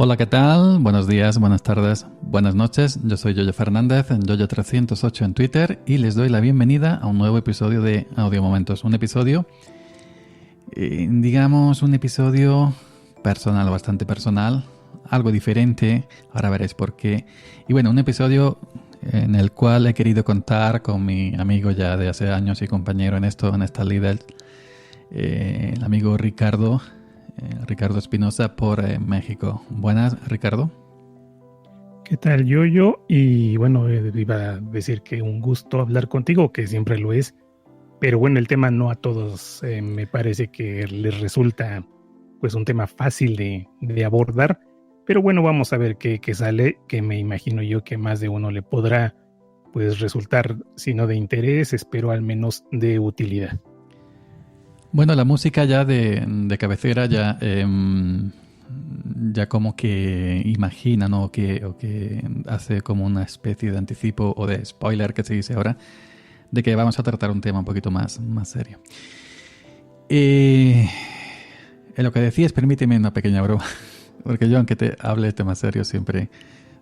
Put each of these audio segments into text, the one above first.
Hola, ¿qué tal? Buenos días, buenas tardes, buenas noches. Yo soy Yoyo Fernández, en Yoyo308 en Twitter, y les doy la bienvenida a un nuevo episodio de Audio Momentos. Un episodio, un episodio personal, bastante personal, algo diferente, ahora veréis por qué. Y bueno, un episodio en el cual he querido contar con mi amigo ya de hace años y compañero en esta líder, el amigo Ricardo Espinosa por México. Buenas, Ricardo. ¿Qué tal, Yoyo? Y bueno, iba a decir que un gusto hablar contigo, que siempre lo es, pero bueno, el tema no a todos me parece que les resulta pues un tema fácil de abordar, pero bueno, vamos a ver qué sale, que me imagino yo que más de uno le podrá pues resultar, si no de interés, espero al menos de utilidad. Bueno, la música ya de cabecera ya, ya como que imagina, ¿no? O que hace como una especie de anticipo o de spoiler que se dice ahora, de que vamos a tratar un tema un poquito más serio. En lo que decías, permíteme una pequeña broma, porque yo aunque te hable de temas serios siempre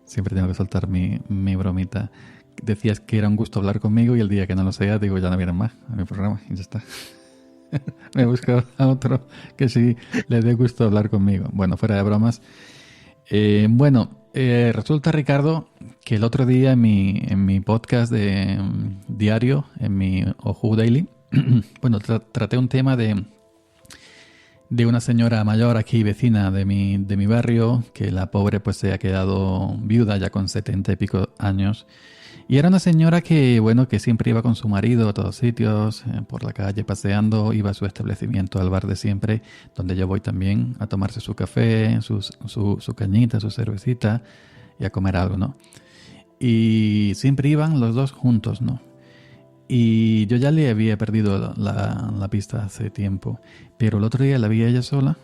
tengo que soltar mi bromita. Decías que era un gusto hablar conmigo y el día que no lo sea, digo, ya no vienen más a mi programa y ya está. Me busco a otro que sí le dé gusto hablar conmigo. Bueno, fuera de bromas. Resulta, Ricardo, que el otro día en mi podcast de diario, en mi Ojo Daily, bueno, traté un tema de una señora mayor aquí, vecina de mi barrio, que la pobre pues se ha quedado viuda ya con 70 y pico años. Y era una señora que, bueno, que siempre iba con su marido a todos sitios, por la calle paseando, iba a su establecimiento, al bar de siempre, donde yo voy también a tomarse su café, su cañita, su cervecita y a comer algo, ¿no? Y siempre iban los dos juntos, ¿no? Y yo ya le había perdido la pista hace tiempo, pero el otro día la vi a ella sola.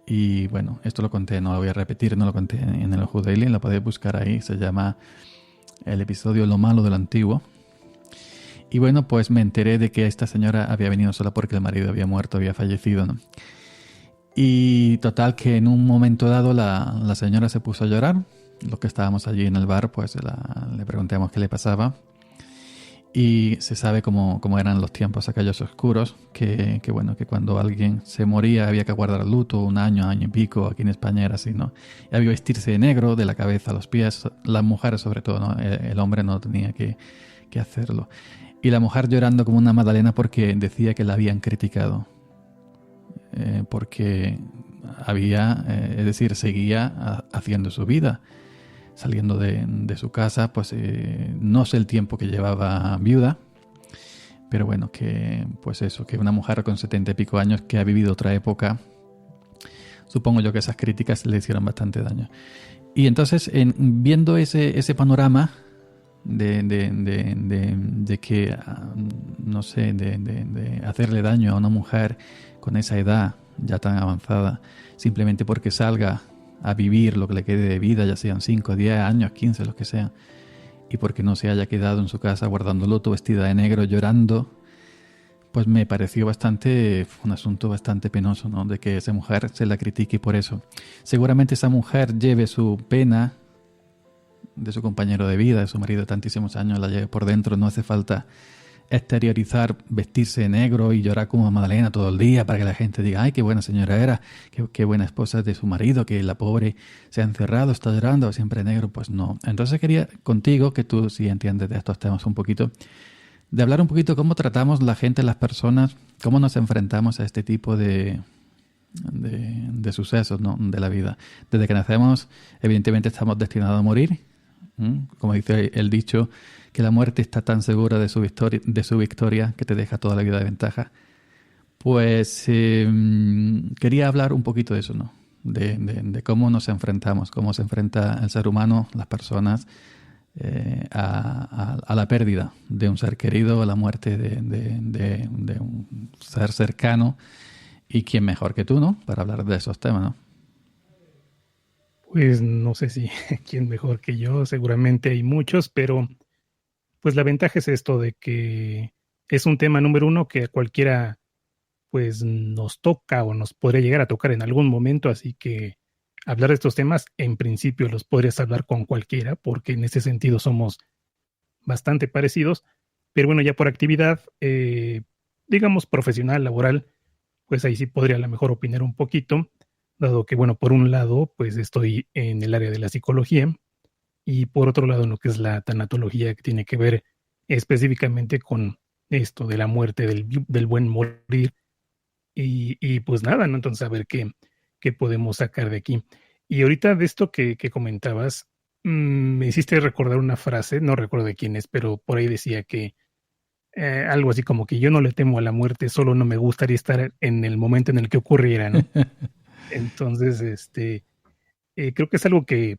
Y bueno, esto lo conté, no lo voy a repetir, no lo conté en el Ojo Daily, la podéis buscar ahí, se llama el episodio Lo malo de lo antiguo. Y bueno, pues me enteré de que esta señora había venido sola porque el marido había muerto, había fallecido, ¿no? Y total que en un momento dado la señora se puso a llorar. Los que estábamos allí en el bar, pues le preguntamos qué le pasaba. Y se sabe cómo eran los tiempos aquellos oscuros, que bueno, que cuando alguien se moría había que guardar luto un año y pico, aquí en España era así, ¿no? Y había que vestirse de negro, de la cabeza a los pies, las mujeres sobre todo, ¿no? El hombre no tenía que hacerlo. Y la mujer llorando como una magdalena porque decía que la habían criticado, porque es decir, seguía haciendo su vida. Saliendo de su casa, pues no sé el tiempo que llevaba viuda, pero bueno, que pues eso, que una mujer con 70 y pico años que ha vivido otra época, supongo yo que esas críticas le hicieron bastante daño. Y entonces, viendo ese panorama de que, no sé, de hacerle daño a una mujer con esa edad ya tan avanzada, simplemente porque salga a vivir lo que le quede de vida, ya sean 5, 10 años, 15, los que sean, y porque no se haya quedado en su casa guardando luto, vestida de negro, llorando, pues me pareció un asunto bastante penoso, ¿no? De que esa mujer se la critique por eso. Seguramente esa mujer lleve su pena de su compañero de vida, de su marido de tantísimos años, la lleve por dentro, no hace falta exteriorizar, vestirse de negro y llorar como Magdalena todo el día para que la gente diga, ay, qué buena señora era, qué buena esposa de su marido, que la pobre se ha encerrado, está llorando, siempre negro. Pues no. Entonces quería contigo, que tú sí entiendes de estos temas un poquito, de hablar un poquito cómo tratamos la gente, las personas, cómo nos enfrentamos a este tipo de sucesos, ¿no? De la vida. Desde que nacemos, evidentemente estamos destinados a morir. Como dice el dicho, que la muerte está tan segura de su victoria que te deja toda la vida de ventaja. Pues quería hablar un poquito de eso, ¿no? De cómo nos enfrentamos, cómo se enfrenta el ser humano, las personas, a la pérdida de un ser querido, a la muerte de un ser cercano. Y quién mejor que tú, ¿no? Para hablar de esos temas, ¿no? Pues no sé si quién mejor que yo, seguramente hay muchos, pero pues la ventaja es esto de que es un tema número uno que a cualquiera pues nos toca o nos podría llegar a tocar en algún momento, así que hablar de estos temas, en principio los podrías hablar con cualquiera, porque en ese sentido somos bastante parecidos, pero bueno, ya por actividad, digamos, profesional, laboral, pues ahí sí podría a lo mejor opinar un poquito, dado que, bueno, por un lado, pues estoy en el área de la psicología y por otro lado en lo que es la tanatología, que tiene que ver específicamente con esto de la muerte, del buen morir y pues nada, ¿no? Entonces a ver qué podemos sacar de aquí. Y ahorita de esto que comentabas, me hiciste recordar una frase, no recuerdo de quién es, pero por ahí decía que algo así como que yo no le temo a la muerte, solo no me gustaría estar en el momento en el que ocurriera, ¿no? Entonces, creo que es algo que,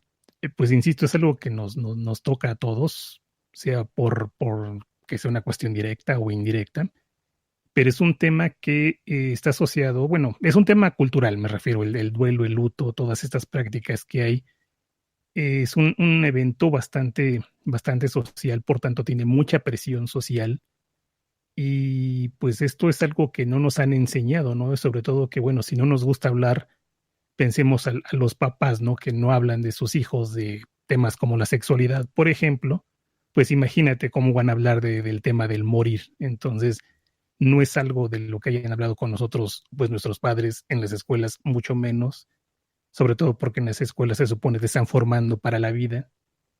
pues insisto, es algo que nos toca a todos, sea por que sea una cuestión directa o indirecta, pero es un tema que está asociado, bueno, es un tema cultural, me refiero, el duelo, el luto, todas estas prácticas que hay. Es un evento bastante social, por tanto tiene mucha presión social y pues esto es algo que no nos han enseñado, ¿no? Sobre todo que, bueno, si no nos gusta hablar, pensemos a los papás, ¿no? Que no hablan de sus hijos de temas como la sexualidad, por ejemplo, pues imagínate cómo van a hablar del tema del morir. Entonces, no es algo de lo que hayan hablado con nosotros, pues nuestros padres en las escuelas, mucho menos, sobre todo porque en las escuelas se supone que te están formando para la vida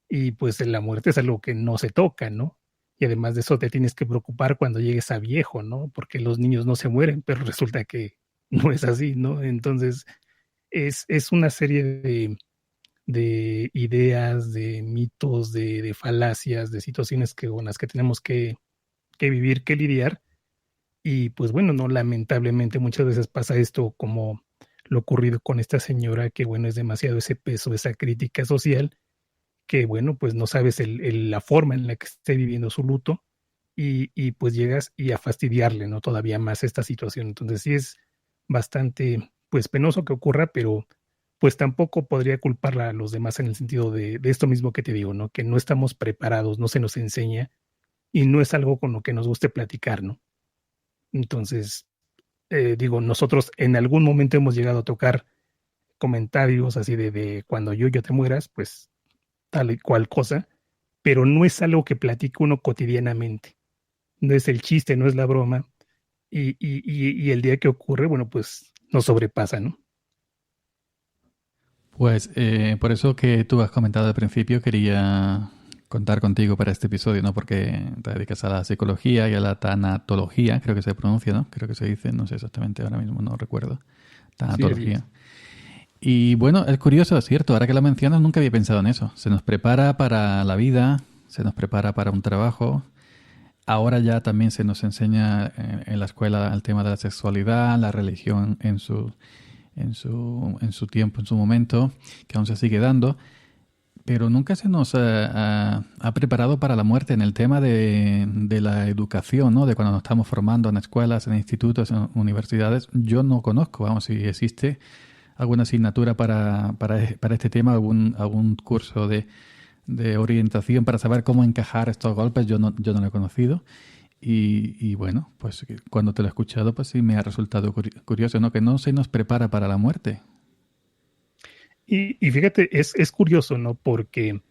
y pues la muerte es algo que no se toca, ¿no? Y además de eso te tienes que preocupar cuando llegues a viejo, ¿no? Porque los niños no se mueren, pero resulta que no es así, ¿no? Entonces es una serie de ideas, de mitos, de falacias, de situaciones con las que tenemos que vivir, que lidiar. Y pues bueno, no, lamentablemente muchas veces pasa esto como lo ocurrido con esta señora, que bueno, es demasiado ese peso, esa crítica social, que bueno, pues no sabes la forma en la que esté viviendo su luto y pues llegas y a fastidiarle, ¿no? Todavía más esta situación. Entonces sí es bastante, pues penoso que ocurra, pero pues tampoco podría culparla a los demás en el sentido de esto mismo que te digo, ¿no? Que no estamos preparados, no se nos enseña y no es algo con lo que nos guste platicar, ¿no? Entonces, digo, nosotros en algún momento hemos llegado a tocar comentarios así de cuando yo te mueras, pues tal y cual cosa, pero no es algo que platique uno cotidianamente. No es el chiste, no es la broma. Y el día que ocurre, bueno, pues nos sobrepasa, ¿no? Pues por eso que tú has comentado al principio, quería contar contigo para este episodio, ¿no? Porque te dedicas a la psicología y a la tanatología, creo que se pronuncia, ¿no? Creo que se dice, no sé exactamente ahora mismo, no recuerdo. Tanatología. Sí, y bueno, es curioso, es cierto, ahora que lo mencionas nunca había pensado en eso. Se nos prepara para la vida, se nos prepara para un trabajo. Ahora ya también se nos enseña en la escuela el tema de la sexualidad, la religión en su tiempo, en su momento, que aún se sigue dando, pero nunca se nos ha preparado para la muerte en el tema de la educación, ¿no? De cuando nos estamos formando en escuelas, en institutos, en universidades. Yo no conozco, vamos, si existe alguna asignatura para este tema, algún curso de orientación para saber cómo encajar estos golpes, yo no lo he conocido. Y bueno, pues cuando te lo he escuchado, pues sí me ha resultado curioso, ¿no? Que no se nos prepara para la muerte. Y fíjate, es curioso, ¿no? Porque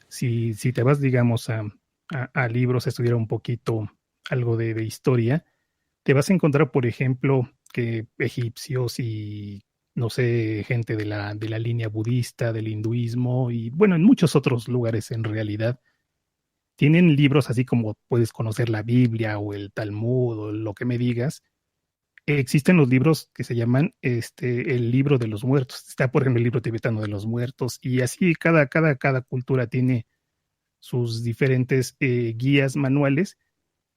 si te vas, digamos, a libros, a estudiar un poquito algo de historia, te vas a encontrar, por ejemplo, que egipcios y, no sé, gente de la línea budista, del hinduismo y, bueno, en muchos otros lugares en realidad, tienen libros así como puedes conocer la Biblia o el Talmud o lo que me digas. Existen los libros que se llaman el libro de los muertos. Está, por ejemplo, el libro tibetano de los muertos y así cada cultura tiene sus diferentes guías manuales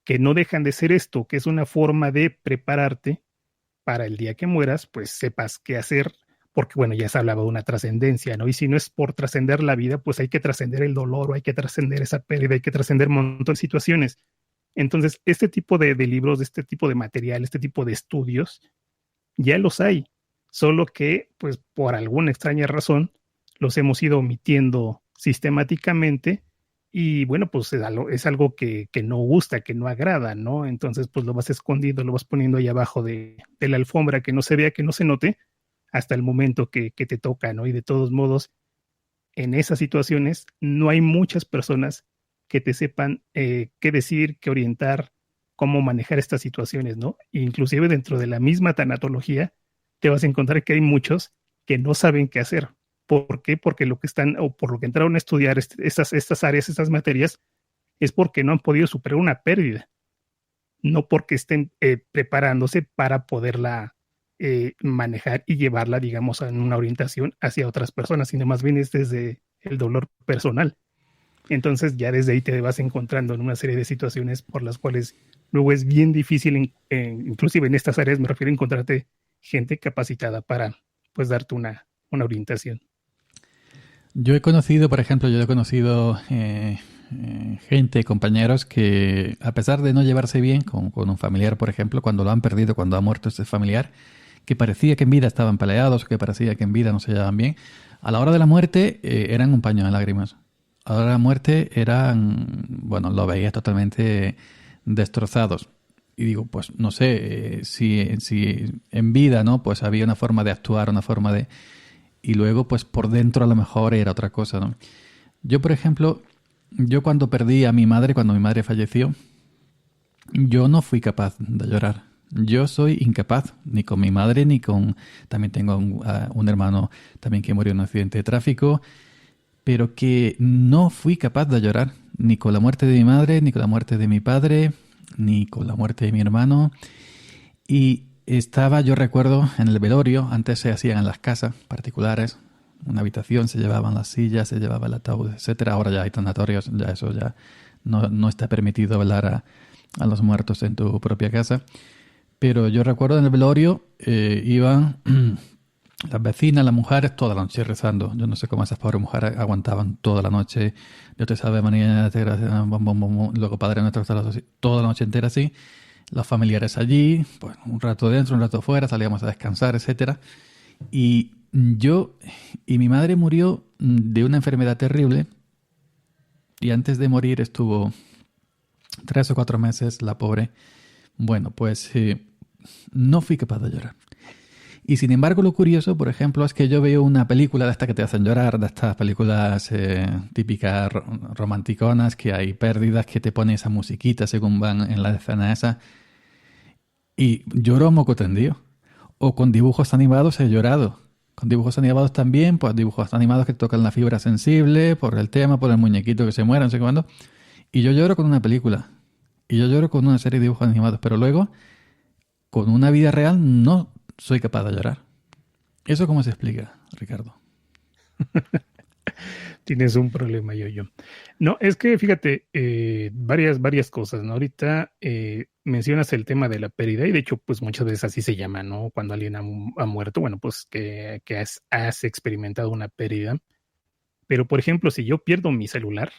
que no dejan de ser esto, que es una forma de prepararte para el día que mueras, pues sepas qué hacer, porque bueno, ya se hablaba de una trascendencia, ¿no? Y si no es por trascender la vida, pues hay que trascender el dolor o hay que trascender esa pérdida, hay que trascender un montón de situaciones. Entonces, este tipo de libros, este tipo de material, este tipo de estudios, ya los hay, solo que, pues por alguna extraña razón, los hemos ido omitiendo sistemáticamente y bueno, pues es algo que no gusta, que no agrada, ¿no? Entonces, pues lo vas escondiendo, lo vas poniendo ahí abajo de la alfombra, que no se vea, que no se note, hasta el momento que te toca, ¿no? Y de todos modos, en esas situaciones no hay muchas personas que te sepan qué decir, qué orientar, cómo manejar estas situaciones, ¿no? Inclusive dentro de la misma tanatología te vas a encontrar que hay muchos que no saben qué hacer. ¿Por qué? Porque lo que están, o por lo que entraron a estudiar estas áreas, estas materias, es porque no han podido superar una pérdida, no porque estén preparándose para poderla manejar y llevarla, digamos, en una orientación hacia otras personas, sino más bien es desde el dolor personal. Entonces ya desde ahí te vas encontrando en una serie de situaciones por las cuales luego es bien difícil, inclusive en estas áreas me refiero a encontrarte gente capacitada para pues darte una orientación. Yo he conocido, por ejemplo, gente, compañeros que a pesar de no llevarse bien con un familiar, por ejemplo, cuando lo han perdido, cuando ha muerto ese familiar, que parecía que en vida estaban peleados, que parecía que en vida no se llevaban bien, a la hora de la muerte eran un paño de lágrimas. A la hora de la muerte bueno, lo veías totalmente destrozados. Y digo, pues no sé, si en vida, ¿no? Pues había una forma de actuar, una forma de... Y luego, pues por dentro a lo mejor era otra cosa, ¿no? Yo, por ejemplo, yo cuando perdí a mi madre, cuando mi madre falleció, yo no fui capaz de llorar. Yo soy incapaz, ni con mi madre, ni con... También tengo un hermano también que murió en un accidente de tráfico, pero que no fui capaz de llorar, ni con la muerte de mi madre, ni con la muerte de mi padre, ni con la muerte de mi hermano. Y estaba, yo recuerdo, en el velorio, antes se hacían en las casas particulares, una habitación, se llevaban las sillas, se llevaba el ataúd, etcétera. Ahora ya hay tanatorios, ya eso ya no está permitido velar a los muertos en tu propia casa. Pero yo recuerdo en el velorio iban las vecinas, las mujeres, toda la noche rezando. Yo no sé cómo esas pobres mujeres aguantaban toda la noche. Dios te salve María, te gracias, luego Padre nuestro, toda la noche entera así. Los familiares allí, pues un rato dentro, un rato fuera, salíamos a descansar, etcétera. Y mi madre murió de una enfermedad terrible y antes de morir estuvo 3 o 4 meses, la pobre. Bueno, pues no fui capaz de llorar. Y sin embargo, lo curioso, por ejemplo, es que yo veo una película de estas que te hacen llorar, de estas películas típicas romanticonas, que hay pérdidas, que te pone esa musiquita según van en la escena esa, y lloro a moco tendido. O con dibujos animados he llorado. Con dibujos animados también, pues dibujos animados que tocan la fibra sensible, por el tema, por el muñequito que se muere, no sé cuándo. Y yo lloro con una película. Y yo lloro con una serie de dibujos animados. Pero luego, con una vida real, no soy capaz de llorar. ¿Eso cómo se explica, Ricardo? Tienes un problema, yo. No, es que fíjate, varias cosas, ¿no? Ahorita mencionas el tema de la pérdida y de hecho, pues muchas veces así se llama, ¿no? Cuando alguien ha muerto, bueno, pues que has experimentado una pérdida. Pero, por ejemplo, si yo pierdo mi celular,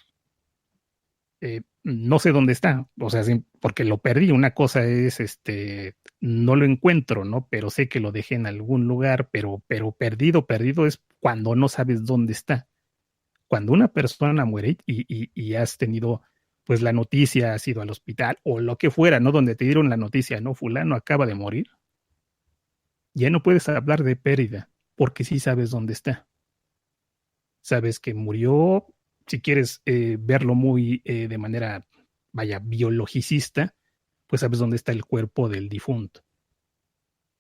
no sé dónde está, o sea, porque lo perdí. Una cosa es, no lo encuentro, ¿no? Pero sé que lo dejé en algún lugar, pero perdido es cuando no sabes dónde está. Cuando una persona muere y has tenido, pues, la noticia, has ido al hospital o lo que fuera, ¿no? Donde te dieron la noticia, ¿no? Fulano acaba de morir. Ya no puedes hablar de pérdida, porque sí sabes dónde está. Sabes que murió, si quieres verlo muy de manera, vaya, biologicista, pues sabes dónde está el cuerpo del difunto.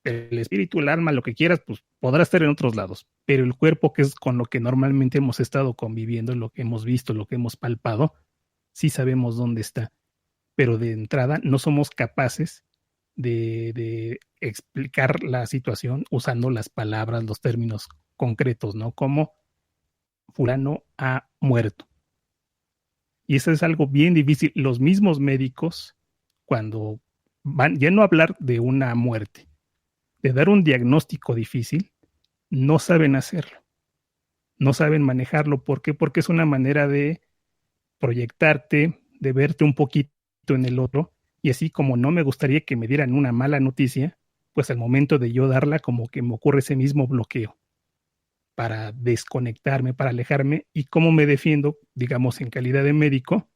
El espíritu, el alma, lo que quieras, pues podrá estar en otros lados, pero el cuerpo, que es con lo que normalmente hemos estado conviviendo, lo que hemos visto, lo que hemos palpado, sí sabemos dónde está, pero de entrada no somos capaces de explicar la situación usando las palabras, los términos concretos, ¿no? Como fulano ha muerto. Y eso es algo bien difícil. Los mismos médicos, cuando van, ya no hablar de una muerte, de dar un diagnóstico difícil, no saben hacerlo, no saben manejarlo. ¿Por qué? Porque es una manera de proyectarte, de verte un poquito en el otro, y así como no me gustaría que me dieran una mala noticia, pues al momento de yo darla, como que me ocurre ese mismo bloqueo para desconectarme, para alejarme. ¿Y cómo me defiendo, digamos, en calidad de médico?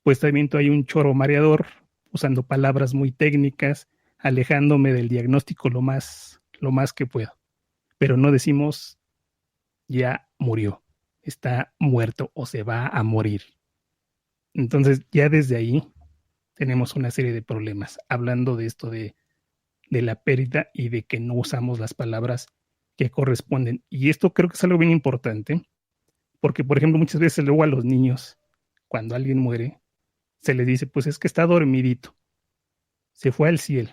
Pues también hay un choro mareador, usando palabras muy técnicas, alejándome del diagnóstico lo más que puedo. pero no decimos ya murió, está muerto o se va a morir. Entonces ya desde ahí tenemos una serie de problemas, hablando de esto de la pérdida y de que no usamos las palabras que corresponden. Y esto creo que es algo bien importante, porque por ejemplo muchas veces luego a los niños, cuando alguien muere, se les dice, pues es que está dormidito, se fue al cielo.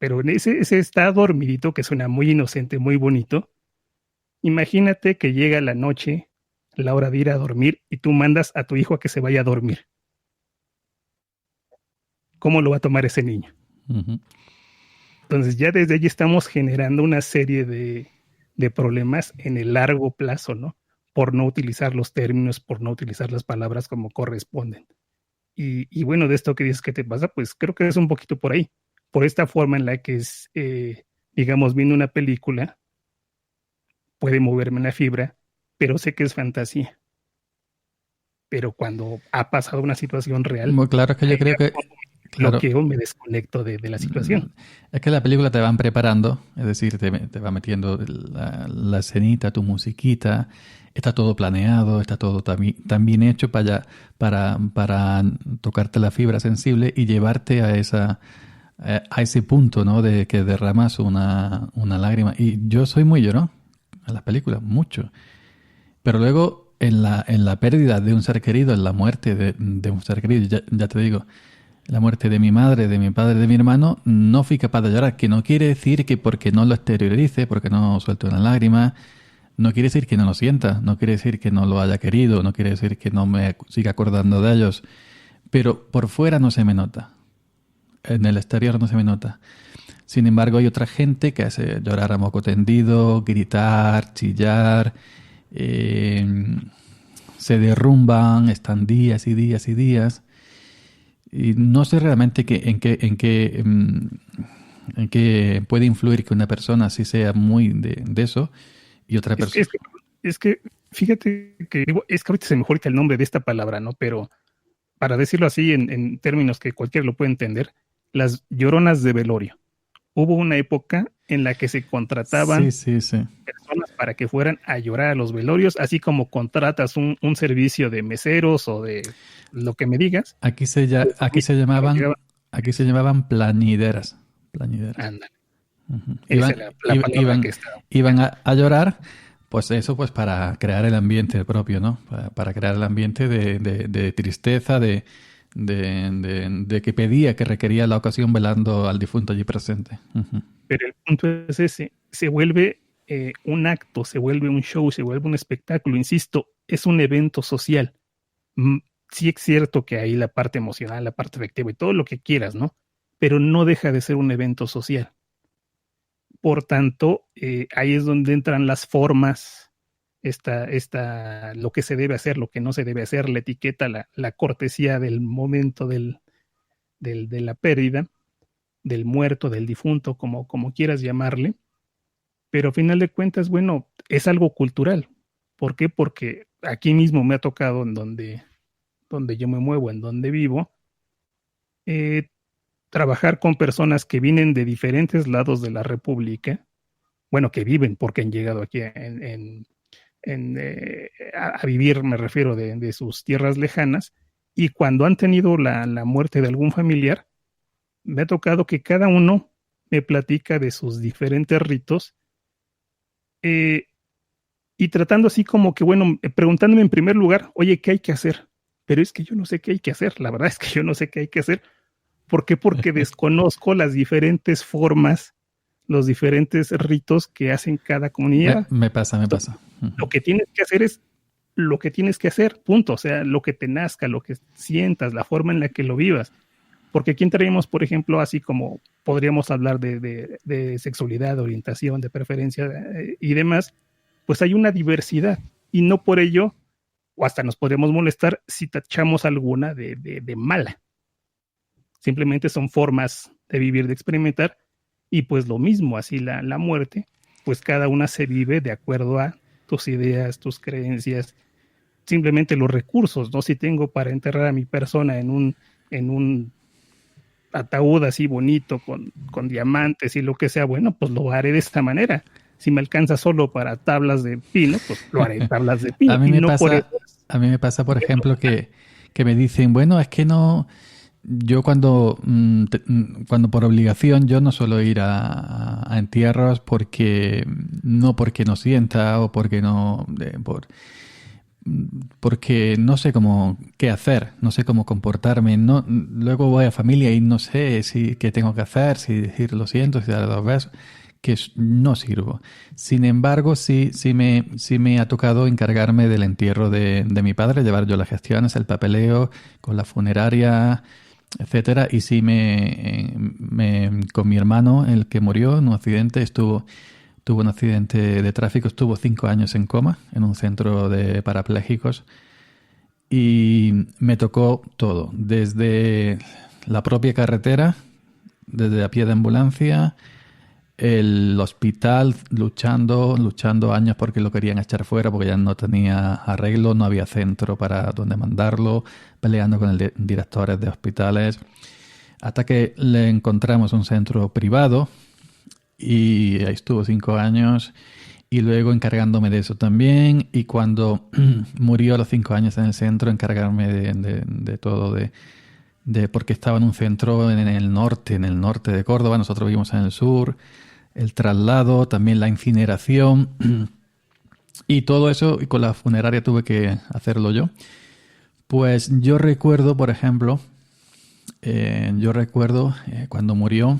Pero en ese está dormidito, que suena muy inocente, muy bonito, imagínate que llega la noche, la hora de ir a dormir, y tú mandas a tu hijo a que se vaya a dormir. ¿Cómo lo va a tomar ese niño? Ujú. Entonces ya desde allí estamos generando una serie de problemas en el largo plazo, ¿no? Por no utilizar los términos, por no utilizar las palabras como corresponden. Y bueno, de esto que dices que te pasa, pues creo que es un poquito por ahí, por esta forma en la que es, digamos, viendo una película, puede moverme la fibra, pero sé que es fantasía. Pero cuando ha pasado una situación real, Muy claro, es que yo ahí creo ya que, claro, bloqueo, me desconecto de la situación. es que la película te van preparando, es decir, te va metiendo la escenita, tu musiquita, está todo planeado, está todo tan bien hecho para tocarte la fibra sensible y llevarte a ese punto, ¿no? De que derramas una lágrima. Y yo soy muy llorón en las películas, mucho. Pero luego en la pérdida de un ser querido, en la muerte de un ser querido, ya te digo, la muerte de mi madre, de mi padre, de mi hermano, no fui capaz de llorar, que no quiere decir que porque no lo exteriorice, porque no suelte una lágrima, no quiere decir que no lo sienta, no quiere decir que no lo haya querido, no quiere decir que no me siga acordando de ellos, pero por fuera no se me nota, en el exterior no se me nota. Sin embargo, hay otra gente que hace llorar a moco tendido, gritar, chillar, eh, se derrumban, están días y días y días. Y no sé realmente en qué puede influir que una persona así sea muy de eso y otra Es que, persona. es que, es que fíjate que, digo, es que ahorita se me fue ahorita el nombre de esta palabra, ¿no? Pero para decirlo así en términos que cualquiera lo puede entender, las lloronas de velorio. Hubo una época en la que se Sí, contrataban sí, sí. personas para que fueran a llorar a los velorios, así como contratas un servicio de meseros o de lo que me digas. Pues, Aquí se llamaban plañideras. Plañideras. anda, Ujú. esa es la palabra que está. Iban a llorar, pues eso, pues para crear el ambiente propio, ¿no? Para crear el ambiente de tristeza, de que pedía, que requería la ocasión velando al difunto allí presente. Ujú. Pero el punto es ese, se vuelve un acto, se vuelve un show, se vuelve un espectáculo, insisto, es un evento social. Sí es cierto que hay la parte emocional, la parte afectiva y todo lo que quieras, ¿no? Pero no deja de ser un evento social. Por tanto, ahí es donde entran las formas, lo que se debe hacer, lo que no se debe hacer, la etiqueta, la cortesía del momento de la pérdida, del muerto, del difunto, como quieras llamarle. Pero a final de cuentas, bueno, es algo cultural. ¿Por qué? Porque aquí mismo me ha tocado en donde yo me muevo, en donde vivo, eh, trabajar con personas que vienen de diferentes lados de la República, bueno, que viven porque han llegado aquí a vivir, me refiero, de sus tierras lejanas, y cuando han tenido la muerte de algún familiar, me ha tocado que cada uno me platica de sus diferentes ritos, eh, y tratando así como que, bueno, preguntándome en primer lugar, oye, ¿qué hay que hacer? Pero es que yo no sé qué hay que hacer, la verdad es que yo no sé qué hay que hacer. ¿Por qué? Porque desconozco las diferentes formas, los diferentes ritos que hacen cada comunidad. Me pasa, me Entonces, pasa. Ujú. lo que tienes que hacer es lo que tienes que hacer, punto. O sea, lo que te nazca, lo que sientas, la forma en la que lo vivas. Porque aquí entraríamos, por ejemplo, así como podríamos hablar de sexualidad, de orientación, de preferencia y demás, pues hay una diversidad. Y no por ello, o hasta nos podríamos molestar si tachamos alguna de mala. Simplemente son formas de vivir, de experimentar, y pues lo mismo, así la muerte, pues cada una se vive de acuerdo a tus ideas, tus creencias, simplemente los recursos, ¿no? Si tengo para enterrar a mi persona en un ataúd así bonito, con diamantes y lo que sea, bueno, pues lo haré de esta manera. si me alcanza solo para tablas de pino, pues lo haré tablas de pino. A mí Y me no por pasa, eso. a mí me pasa, por ejemplo, que me dicen, bueno, es que no, yo cuando por obligación yo no suelo ir a entierros porque no sienta o porque no, porque no sé cómo qué hacer, no sé cómo comportarme. No, luego voy a familia y no sé si qué tengo que hacer, si decir lo siento, si dar 2 besos, no sirvo. Sin embargo, sí me ha tocado encargarme del entierro de mi padre, llevar yo las gestiones, el papeleo con la funeraria, etcétera. Y sí con mi hermano, el que murió en un accidente, tuvo un accidente de tráfico, estuvo 5 años en coma en un centro de parapléjicos y me tocó todo, desde la propia carretera, desde a pie de ambulancia, el hospital luchando años porque lo querían echar fuera porque ya no tenía arreglo, no había centro para donde mandarlo, peleando con el directores de hospitales, hasta que le encontramos un centro privado y ahí estuvo 5 años y luego encargándome de eso también. Y cuando murió a los 5 años en el centro, encargarme de todo, porque estaba en un centro en el norte de Córdoba, nosotros vivimos en el sur, el traslado, también la incineración y todo eso, y con la funeraria tuve que hacerlo yo. Pues yo recuerdo, por ejemplo, cuando murió.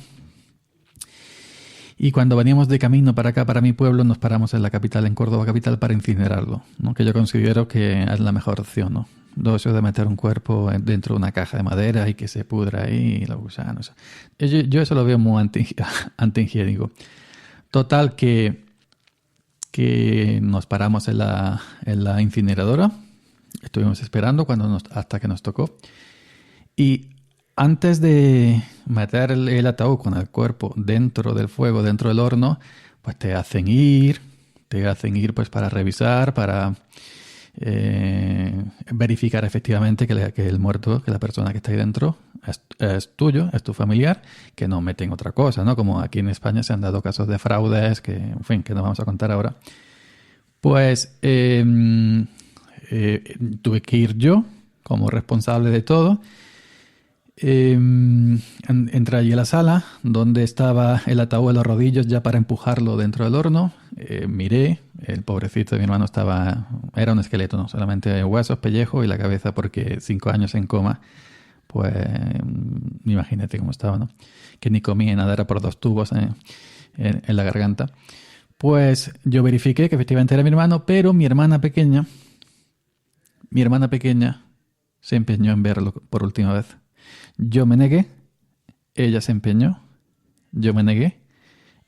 Y cuando veníamos de camino para acá, para mi pueblo, nos paramos en la capital, en Córdoba capital, para incinerarlo, ¿no? Que yo considero que es la mejor opción, ¿no? Eso de meter un cuerpo dentro de una caja de madera y que se pudra ahí, y los gusanos. Yo eso lo veo muy antihigiénico. Total, que nos paramos en la incineradora. Estuvimos esperando hasta que nos tocó. Y antes de meter el ataúd con el cuerpo dentro del fuego, dentro del horno, pues te hacen ir pues para revisar, para verificar efectivamente que el muerto, que la persona que está ahí dentro es tuyo, es tu familiar, que no meten otra cosa, ¿no? Como aquí en España se han dado casos de fraudes, que, en fin, que no vamos a contar ahora. Pues tuve que ir yo como responsable de todo. Entré allí a la sala donde estaba el ataúd a los rodillos ya para empujarlo dentro del horno. Miré, el pobrecito de mi hermano era un esqueleto, ¿no? Solamente huesos, pellejo y la cabeza, porque 5 años en coma, pues imagínate cómo estaba, ¿no? Que ni comía nada, era por 2 tubos en la garganta. Pues yo verifiqué que efectivamente era mi hermano, pero mi hermana pequeña se empeñó en verlo por última vez. Yo me negué, ella se empeñó, yo me negué,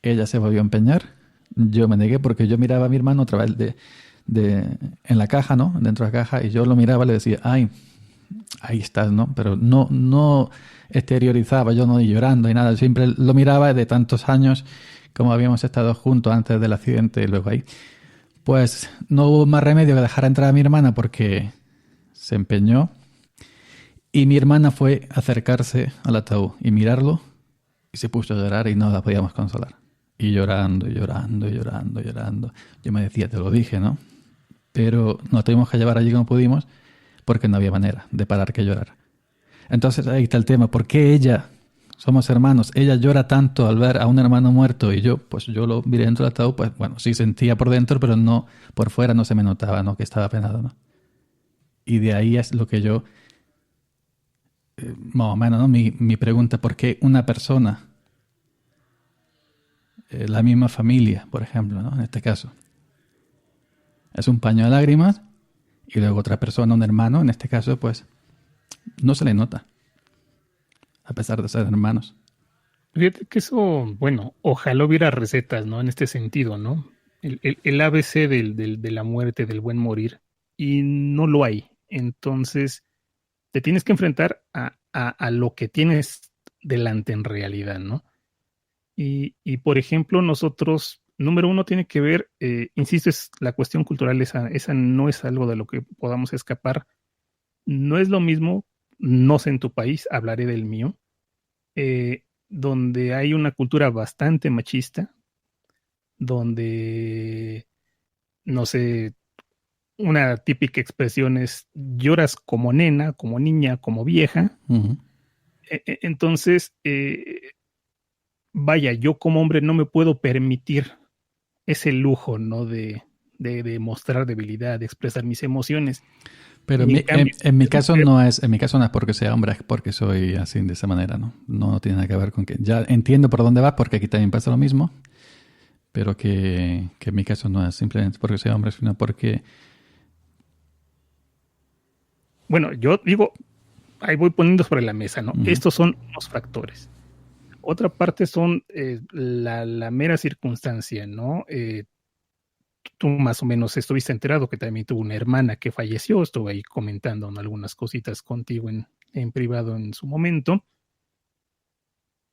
ella se volvió a empeñar, yo me negué porque yo miraba a mi hermano otra vez en la caja, ¿no? Dentro de la caja, y yo lo miraba y le decía, ay, ahí estás, ¿no? Pero no exteriorizaba, yo no llorando y nada, siempre lo miraba de tantos años como habíamos estado juntos antes del accidente y luego ahí. Pues no hubo más remedio que dejar entrar a mi hermana porque se empeñó. Y mi hermana fue acercarse al ataúd y mirarlo y se puso a llorar y no la podíamos consolar. Y llorando, y llorando, y llorando, y llorando. Yo me decía, te lo dije, ¿no? Pero nos tuvimos que llevar allí como pudimos porque no había manera de parar que llorar. Entonces ahí está el tema. ¿Por qué ella, somos hermanos, ella llora tanto al ver a un hermano muerto y yo lo miré dentro del ataúd? Pues bueno, sí sentía por dentro, pero no, por fuera no se me notaba, ¿no? Que estaba penado, ¿no? Y de ahí es lo que yo... más o menos, ¿no? Mi pregunta, ¿por qué una persona, la misma familia, por ejemplo, ¿no? En este caso, es un paño de lágrimas y luego otra persona, un hermano, en este caso, pues no se le nota, a pesar de ser hermanos? Fíjate que eso, bueno, ojalá hubiera recetas, ¿no? En este sentido, ¿no? El ABC de la muerte, del buen morir, y no lo hay. Entonces, te tienes que enfrentar a lo que tienes delante en realidad, ¿no? Y por ejemplo, nosotros, número uno, tiene que ver, insisto, es la cuestión cultural, esa no es algo de lo que podamos escapar. No es lo mismo, no sé en tu país, hablaré del mío, donde hay una cultura bastante machista, donde, no sé, una típica expresión es lloras como nena, como niña, como vieja. Ujú. Entonces, vaya, yo como hombre no me puedo permitir ese lujo, ¿no? De mostrar debilidad, de expresar mis emociones. Pero Y en cambio, en mi caso no es, en mi caso no es porque sea hombre, es porque soy así de esa manera, ¿no? No tiene nada que ver con que. Ya entiendo por dónde vas, porque aquí también pasa lo mismo, pero que en mi caso no es simplemente porque sea hombre, sino porque. bueno, yo digo, ahí voy poniendo sobre la mesa, ¿no? Ujú. Estos son unos factores. Otra parte son la mera circunstancia, ¿no? Tú más o menos estuviste enterado que también tuvo una hermana que falleció, estuve ahí comentando algunas cositas contigo en privado en su momento.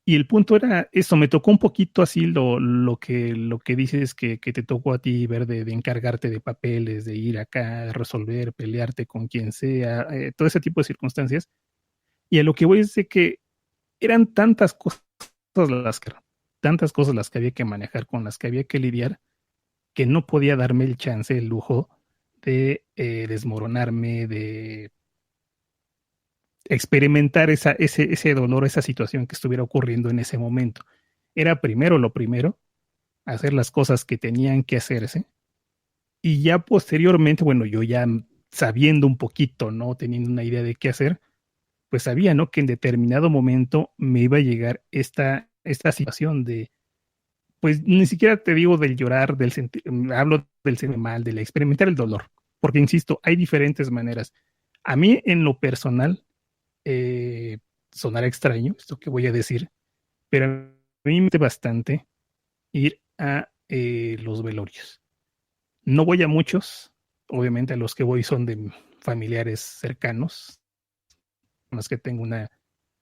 Y el punto era eso, me tocó un poquito así lo que dices que te tocó a ti ver de encargarte de papeles, de ir acá, resolver, pelearte con quien sea, todo ese tipo de circunstancias. Y a lo que voy es de que eran tantas cosas las que había que manejar, con las que había que lidiar, que no podía darme el chance, el lujo de desmoronarme, de experimentar ese dolor, esa situación que estuviera ocurriendo en ese momento. Era primero lo primero, hacer las cosas que tenían que hacerse, y ya posteriormente, bueno, yo ya sabiendo un poquito, ¿no? Teniendo una idea de qué hacer, pues sabía, ¿no? Que en determinado momento me iba a llegar esta situación de, pues ni siquiera te digo del llorar, del sentir, hablo del sentir mal, de experimentar el dolor, porque insisto, hay diferentes maneras. A mí en lo personal, eh, sonará extraño esto que voy a decir, pero a mí me gusta bastante ir a los velorios. No voy a muchos, obviamente a los que voy son de familiares cercanos, con los que tengo una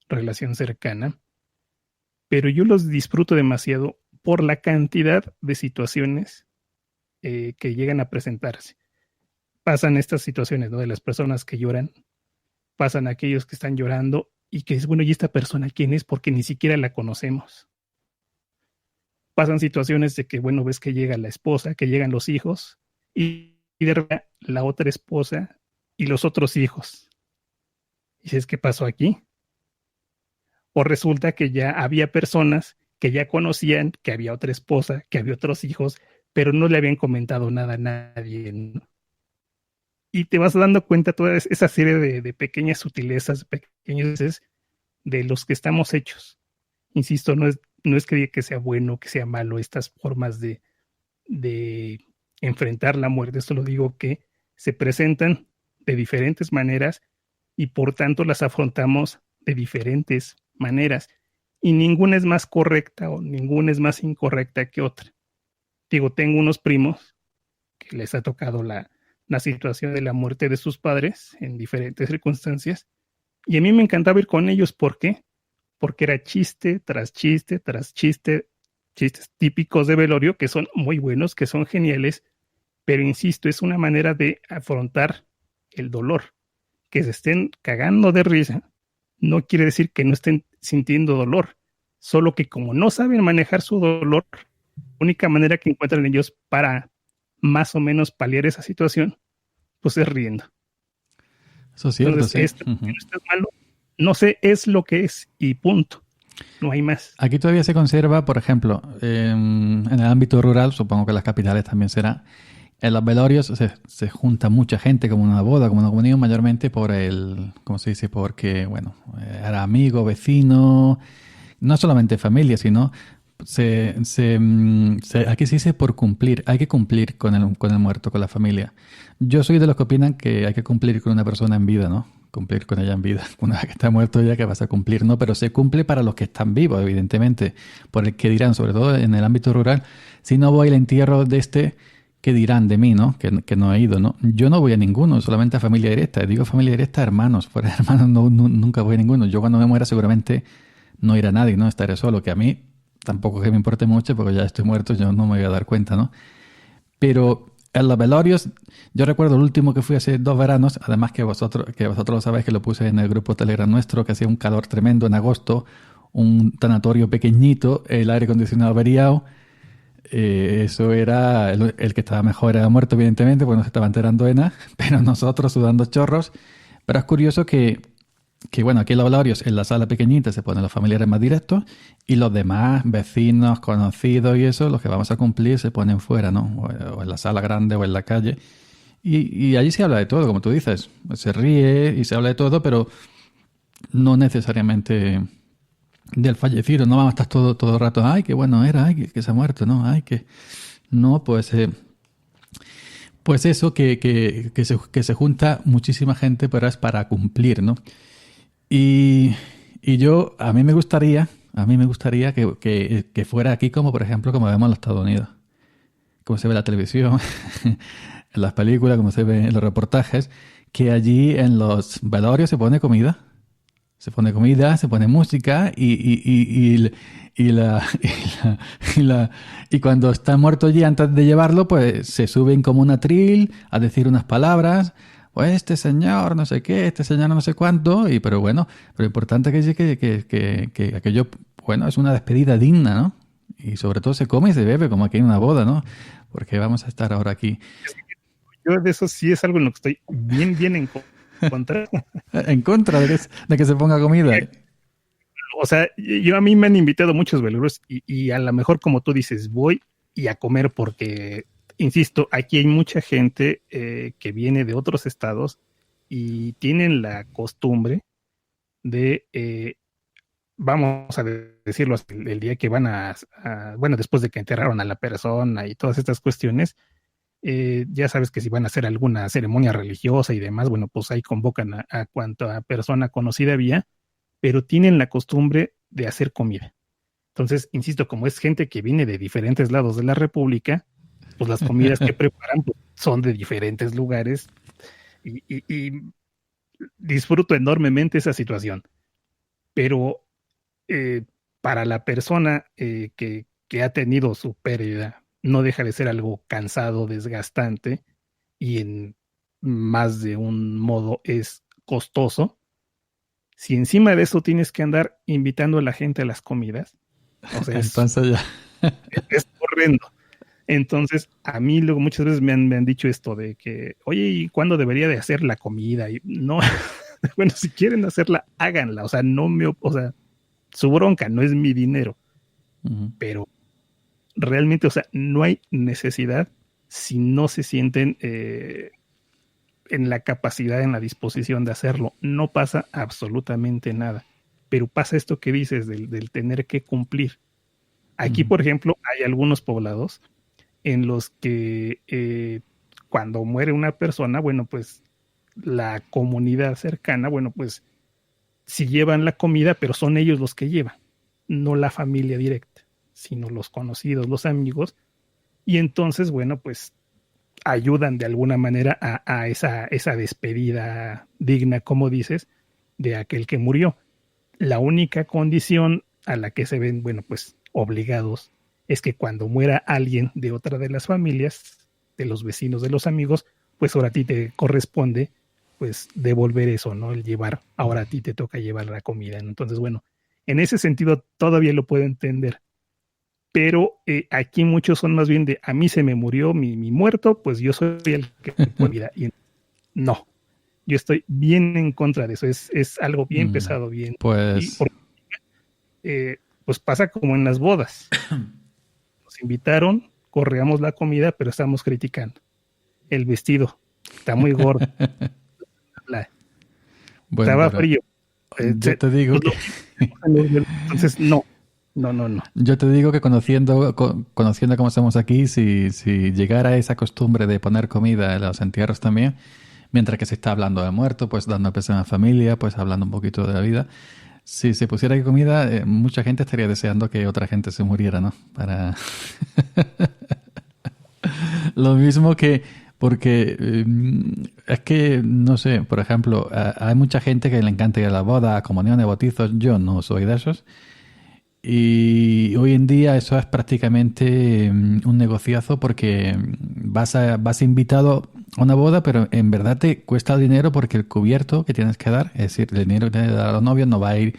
relación cercana, pero yo los disfruto demasiado por la cantidad de situaciones que llegan a presentarse. Pasan estas situaciones, ¿no? De las personas que lloran, pasan aquellos que están llorando y que es, bueno, ¿y esta persona quién es? Porque ni siquiera la conocemos. Pasan situaciones de que, bueno, ves que llega la esposa, que llegan los hijos y de repente la otra esposa y los otros hijos. Y dices, ¿qué pasó aquí? O resulta que ya había personas que ya conocían que había otra esposa, que había otros hijos, pero no le habían comentado nada a nadie, ¿no? Y te vas dando cuenta toda esa serie de pequeñas sutilezas, pequeños de los que estamos hechos. Insisto, no es que sea bueno, que sea malo estas formas de enfrentar la muerte. Esto lo digo que se presentan de diferentes maneras y por tanto las afrontamos de diferentes maneras. Y ninguna es más correcta o ninguna es más incorrecta que otra. Digo, tengo unos primos que les ha tocado la situación de la muerte de sus padres en diferentes circunstancias. Y a mí me encantaba ir con ellos. ¿Por qué? Porque era chiste tras chiste tras chiste, chistes típicos de velorio que son muy buenos, que son geniales, pero insisto, es una manera de afrontar el dolor. Que se estén cagando de risa no quiere decir que no estén sintiendo dolor, solo que como no saben manejar su dolor, la única manera que encuentran ellos para más o menos paliar esa situación, pues es riendo. Eso es cierto, Entonces, sí. esto es malo, no sé, es lo que es y punto. No hay más. Aquí todavía se conserva, por ejemplo, en el ámbito rural, supongo que en las capitales también será, en los velorios se junta mucha gente, como una boda, como una comunión, mayormente por ¿cómo se dice? Porque, bueno, era amigo, vecino, no solamente familia, sino aquí se dice por cumplir, hay que cumplir con el muerto, con la familia. Yo soy de los que opinan que hay que cumplir con una persona en vida, ¿no? Cumplir con ella en vida. Una vez que está muerto ya que vas a cumplir, ¿no? Pero se cumple para los que están vivos, evidentemente. Por el que dirán, sobre todo en el ámbito rural, si no voy al entierro de ¿qué dirán de mí, no? Que no he ido, ¿no? Yo no voy a ninguno, solamente a familia directa. Digo familia directa, hermanos. Fuera de hermanos nunca voy a ninguno. Yo cuando me muera seguramente no irá nadie, ¿no? Estaré solo, que a mí tampoco que me importe mucho porque ya estoy muerto, yo no me voy a dar cuenta, ¿no? Pero en los velorios, yo recuerdo el último que fui hace 2 veranos, además que vosotros lo sabéis, que lo puse en el grupo Telegram nuestro, que hacía un calor tremendo en agosto, un tanatorio pequeñito, el aire acondicionado averiado, eso era, el que estaba mejor era muerto, evidentemente, pues no se estaba enterando de nada, pero nosotros sudando chorros. Pero es curioso que bueno, aquí en los velorios, en la sala pequeñita se ponen los familiares más directos y los demás, vecinos, conocidos y eso, los que vamos a cumplir se ponen fuera, ¿no? O en la sala grande o en la calle. Y allí se habla de todo, como tú dices. Se ríe y se habla de todo, pero no necesariamente del fallecido. No vamos a estar todo el rato, ay, qué bueno era, ay, que se ha muerto, ¿no? Ay, que... No, pues eso, que se junta muchísima gente, pero es para cumplir, ¿no? Y a mí me gustaría que fuera aquí como, por ejemplo, como vemos en los Estados Unidos. Como se ve en la televisión, en las películas, como se ve en los reportajes, que allí en los velorios se pone comida. Se pone comida, se pone música y cuando está muerto allí, antes de llevarlo, pues se suben como un atril a decir unas palabras. Pues este señor no sé qué, este señor no sé cuánto, pero bueno, pero importante que aquello, bueno, es una despedida digna, ¿no? Y sobre todo se come y se bebe, como aquí en una boda, ¿no? Porque vamos a estar ahora aquí. Yo de eso sí es algo en lo que estoy bien en contra. En contra de que se ponga comida. O sea, a mí me han invitado muchos velorios y a lo mejor, como tú dices, voy y a comer porque, insisto, aquí hay mucha gente que viene de otros estados y tienen la costumbre de, vamos a decirlo, el día que van bueno, después de que enterraron a la persona y todas estas cuestiones, ya sabes que si van a hacer alguna ceremonia religiosa y demás, bueno, pues ahí convocan a cuanta persona conocida había, pero tienen la costumbre de hacer comida. Entonces, insisto, como es gente que viene de diferentes lados de la República, pues las comidas que preparan pues, son de diferentes lugares y disfruto enormemente esa situación. Pero para la persona que ha tenido su pérdida, no deja de ser algo cansado, desgastante y en más de un modo es costoso. Si encima de eso tienes que andar invitando a la gente a las comidas, o sea, Entonces ya. es horrendo. Entonces, a mí luego muchas veces me han dicho esto de que, oye, ¿y cuándo debería de hacer la comida? Y no, bueno, si quieren hacerla, háganla. O sea, o sea, su bronca no es mi dinero. Uh-huh. Pero realmente, o sea, no hay necesidad si no se sienten en la capacidad, en la disposición de hacerlo. No pasa absolutamente nada. Pero pasa esto que dices del tener que cumplir. Aquí, por ejemplo, hay algunos poblados en los que cuando muere una persona, bueno, pues la comunidad cercana, bueno, pues sí llevan la comida, pero son ellos los que llevan, no la familia directa, sino los conocidos, los amigos. Y entonces, bueno, pues ayudan de alguna manera a esa despedida digna, como dices, de aquel que murió. La única condición a la que se ven, bueno, pues obligados, es que cuando muera alguien de otra de las familias, de los vecinos, de los amigos, pues ahora a ti te corresponde, pues devolver eso, ¿no? El llevar, ahora a ti te toca llevar la comida, ¿no? Entonces, bueno, en ese sentido todavía lo puedo entender, pero aquí muchos son más bien de, a mí se me murió mi muerto, pues yo soy el que puede vida. Y no, yo estoy bien en contra de eso, es algo bien pesado, bien. Pues... pues pasa como en las bodas. Nos invitaron, correamos la comida, pero estamos criticando. El vestido está muy gordo. Bueno, estaba frío. Yo te digo que... Entonces, no. Yo te digo que conociendo cómo somos aquí, si llegara esa costumbre de poner comida en los entierros también, mientras que se está hablando de muerto, pues dando peso a la familia, pues hablando un poquito de la vida... Si se pusiera comida, mucha gente estaría deseando que otra gente se muriera, ¿no? Para... Lo mismo que... Porque es que, no sé, por ejemplo, hay mucha gente que le encanta ir a la boda, a comuniones, bautizos. Yo no soy de esos. Y hoy en día eso es prácticamente un negociazo porque vas invitado a una boda, pero en verdad te cuesta dinero porque el cubierto que tienes que dar, es decir, el dinero que tienes que dar a los novios no va a ir,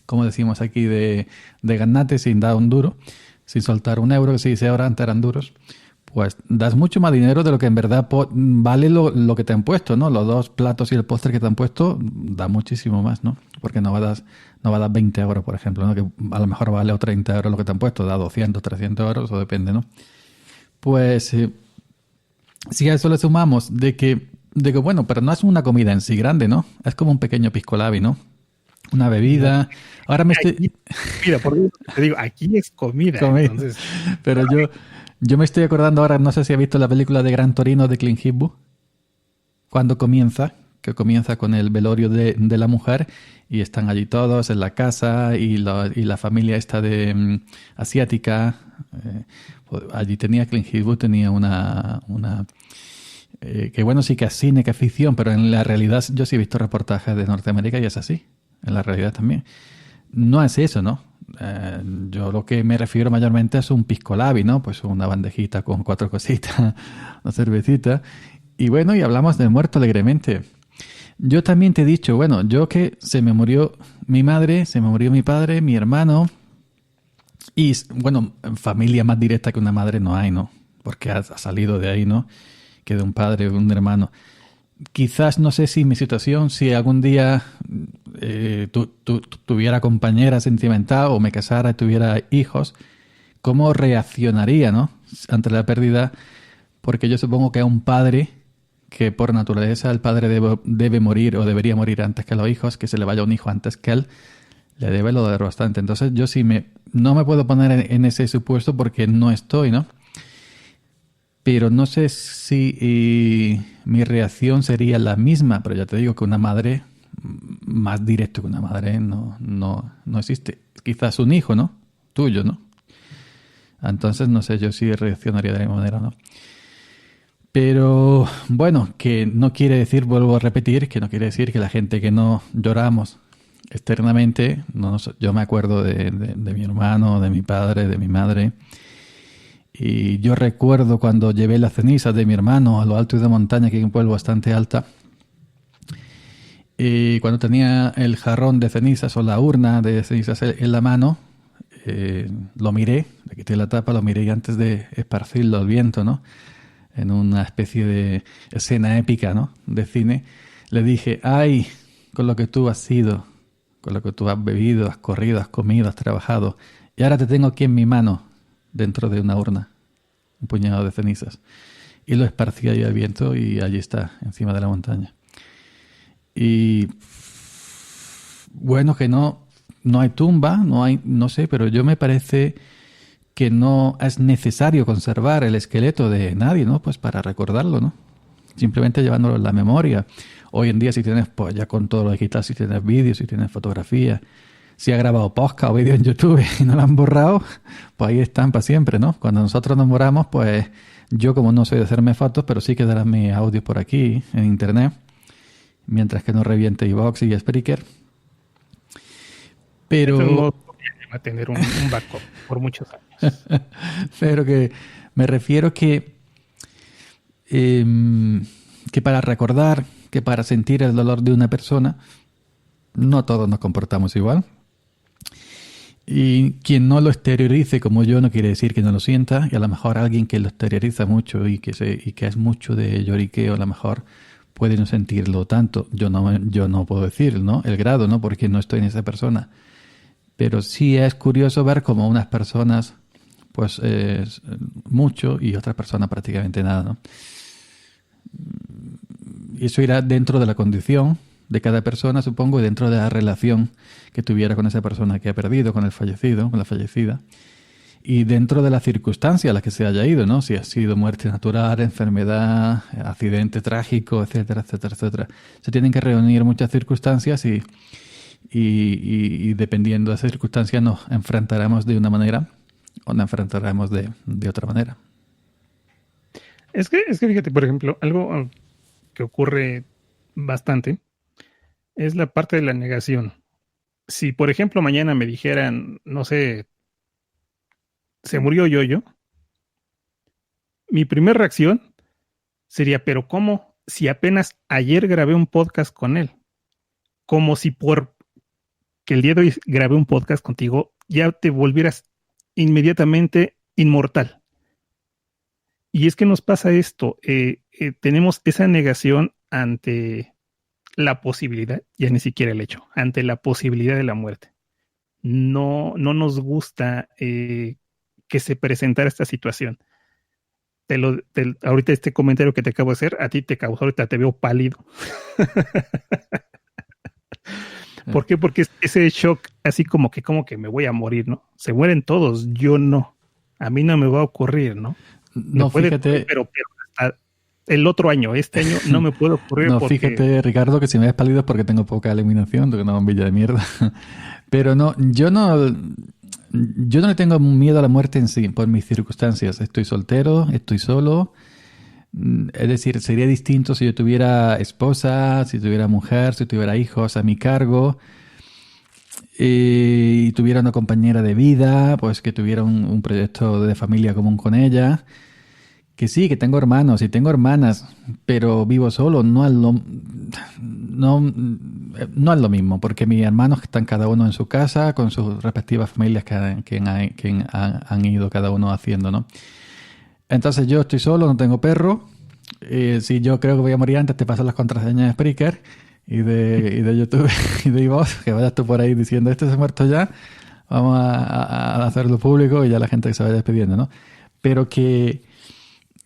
como decimos aquí, de ganate sin dar un duro, sin soltar un euro, que si dice ahora antes eran duros, pues das mucho más dinero de lo que en verdad vale lo que te han puesto, ¿no? Los 2 platos y el postre que te han puesto da muchísimo más, ¿no? Porque no va a dar 20 euros, por ejemplo, ¿no? Que a lo mejor vale o 30 euros lo que te han puesto, da 200, 300 euros, o depende, ¿no? Pues si a eso le sumamos bueno, pero no es una comida en sí grande, ¿no? Es como un pequeño pisco labi, ¿no? Una bebida. Ahora me estoy... Aquí, mira, por eso te digo, aquí es comida. Entonces, Pero yo me estoy acordando ahora, no sé si has visto la película de Gran Torino de Clint Eastwood, cuando que comienza con el velorio de la mujer y están allí todos en la casa y la familia esta de asiática. Pues allí Clint Eastwood tenía que bueno, sí que es cine, que es ficción, pero en la realidad yo sí he visto reportajes de Norteamérica y es así, en la realidad también. No es eso, ¿no? Yo lo que me refiero mayormente es un pisco labi, ¿no? Pues una bandejita con 4 cositas, una cervecita. Y bueno, y hablamos del muerto alegremente. Yo también te he dicho, bueno, yo que se me murió mi madre, se me murió mi padre, mi hermano. Y bueno, familia más directa que una madre no hay, ¿no? Porque ha salido de ahí, ¿no? Que de un padre o de un hermano. Quizás no sé si mi situación, si algún día tuviera compañera sentimental o me casara y tuviera hijos, ¿cómo reaccionaría, no? Ante la pérdida, porque yo supongo que a un padre, que por naturaleza el padre debe morir o debería morir antes que los hijos, que se le vaya un hijo antes que él, le debe lo de bastante. Entonces yo no me puedo poner en ese supuesto porque no estoy, ¿no? Pero no sé si mi reacción sería la misma, pero ya te digo que una madre, más directo que una madre, no existe. Quizás un hijo, ¿no? Tuyo, ¿no? Entonces no sé yo si reaccionaría de la misma manera o no. Pero bueno, que no quiere decir, vuelvo a repetir, que no quiere decir que la gente que no lloramos externamente, yo me acuerdo de mi hermano, de mi padre, de mi madre. Y yo recuerdo cuando llevé las cenizas de mi hermano a lo alto de montaña, que hay un pueblo bastante alta, y cuando tenía el jarrón de cenizas o la urna de cenizas en la mano, lo miré, le quité la tapa, lo miré y antes de esparcirlo al viento, ¿no? En una especie de escena épica, ¿no? De cine, le dije, ay, con lo que tú has sido, con lo que tú has bebido, has corrido, has comido, has trabajado, y ahora te tengo aquí en mi mano, dentro de una urna, un puñado de cenizas. Y lo esparcí ahí al viento y allí está, encima de la montaña. Y bueno, que no hay tumba, no sé, pero yo me parece que no es necesario conservar el esqueleto de nadie, ¿no? Pues para recordarlo, ¿no? Simplemente llevándolo en la memoria. Hoy en día si tienes, pues ya con todo lo digital, si tienes vídeos, si tienes fotografías, si ha grabado podcast o vídeos en YouTube y no lo han borrado, pues ahí están para siempre, ¿no? Cuando nosotros nos moramos, pues yo como no soy de hacerme fotos, pero sí quedarán mis audios por aquí en internet, mientras que no reviente iVoox y Spreaker. Pero va a tener un backup por muchos años. Pero que me refiero que para recordar, que para sentir el dolor de una persona, no todos nos comportamos igual. Y quien no lo exteriorice como yo no quiere decir que no lo sienta, y a lo mejor alguien que lo exterioriza mucho y que es mucho de lloriqueo, a lo mejor puede no sentirlo tanto. Yo no puedo decir, ¿no? El grado, ¿no? Porque no estoy en esa persona. Pero sí es curioso ver cómo unas personas, pues, mucho y otras personas prácticamente nada, ¿no? Y eso irá dentro de la condición de cada persona, supongo, y dentro de la relación que tuviera con esa persona que ha perdido, con el fallecido, con la fallecida, y dentro de las circunstancias a las que se haya ido, ¿no? Si ha sido muerte natural, enfermedad, accidente trágico, etcétera, etcétera, etcétera. Se tienen que reunir muchas circunstancias y dependiendo de esas circunstancias nos enfrentaremos de una manera o nos enfrentaremos de otra manera. Es que fíjate, por ejemplo, algo que ocurre bastante es la parte de la negación. Si, por ejemplo, mañana me dijeran, no sé, se murió Yoyo, mi primera reacción sería, pero ¿cómo? Si apenas ayer grabé un podcast con él. Como si por que el día de hoy grabé un podcast contigo, ya te volvieras inmediatamente inmortal. Y es que nos pasa esto, tenemos esa negación ante la posibilidad, ya ni siquiera el hecho, ante la posibilidad de la muerte. No nos gusta que se presentara esta situación. Ahorita este comentario que te acabo de hacer, a ti te causó, ahorita te veo pálido. ¿Por qué? Porque ese shock, así como que me voy a morir, ¿no? Se mueren todos, yo no. A mí no me va a ocurrir, ¿no? Me No, puede fíjate. ocurrir, pero hasta el otro año, este año no me puede ocurrir No, porque... fíjate, Ricardo, que si me ves pálido es porque tengo poca eliminación, tengo una bombilla de mierda. Pero no, yo no le tengo miedo a la muerte en sí, por mis circunstancias. Estoy soltero, estoy solo. Es decir, sería distinto si yo tuviera esposa, si tuviera mujer, si tuviera hijos a mi cargo, y tuviera una compañera de vida, pues que tuviera un proyecto de familia común con ella. Que sí, que tengo hermanos y tengo hermanas, pero vivo solo, no es lo mismo, porque mis hermanos están cada uno en su casa, con sus respectivas familias que han ido cada uno haciendo, ¿no? Entonces yo estoy solo, no tengo perro. Si yo creo que voy a morir antes, te paso las contraseñas de Spreaker y de YouTube y de iVoox, que vayas tú por ahí diciendo, este se ha muerto ya, vamos a hacerlo público y ya la gente se vaya despidiendo, ¿no? Pero que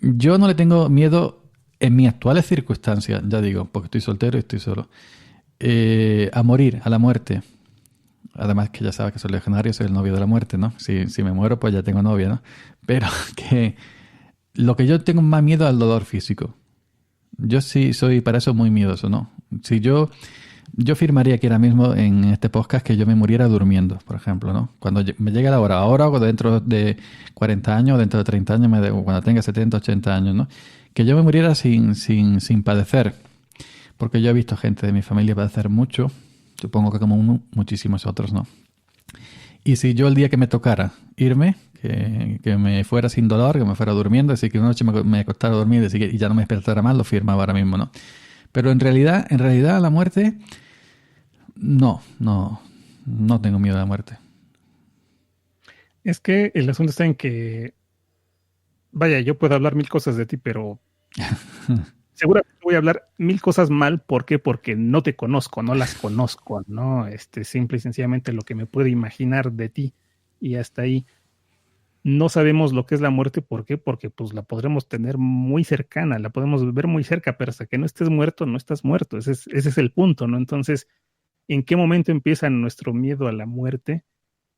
yo no le tengo miedo en mis actuales circunstancias, ya digo, porque estoy soltero y estoy solo, a morir, a la muerte. Además que ya sabes que soy legionario, soy el novio de la muerte, ¿no? Si me muero, pues ya tengo novia, ¿no? Pero que lo que yo tengo más miedo es al dolor físico. Yo sí soy para eso muy miedoso, ¿no? Si yo firmaría aquí ahora mismo en este podcast que yo me muriera durmiendo, por ejemplo, ¿no? Cuando me llegue la hora, ahora o dentro de 40 años, dentro de 30 años, cuando tenga 70, 80 años, ¿no? Que yo me muriera sin padecer. Porque yo he visto gente de mi familia padecer mucho, supongo que como muchísimos otros, ¿no? Y si yo el día que me tocara irme, que me fuera sin dolor, que me fuera durmiendo, así que una noche me acostara a dormir y ya no me despertara más, lo firmaba ahora mismo, ¿no? Pero en realidad la muerte, no tengo miedo a la muerte. Es que el asunto está en que, vaya, yo puedo hablar mil cosas de ti, pero seguramente voy a hablar mil cosas mal. ¿Por qué? Porque no te conozco, no las conozco, ¿no? Simple y sencillamente lo que me puedo imaginar de ti y hasta ahí. No sabemos lo que es la muerte, ¿por qué? Porque pues la podremos tener muy cercana, la podemos ver muy cerca, pero hasta que no estés muerto, no estás muerto. Ese es el punto, ¿no? Entonces, ¿en qué momento empieza nuestro miedo a la muerte?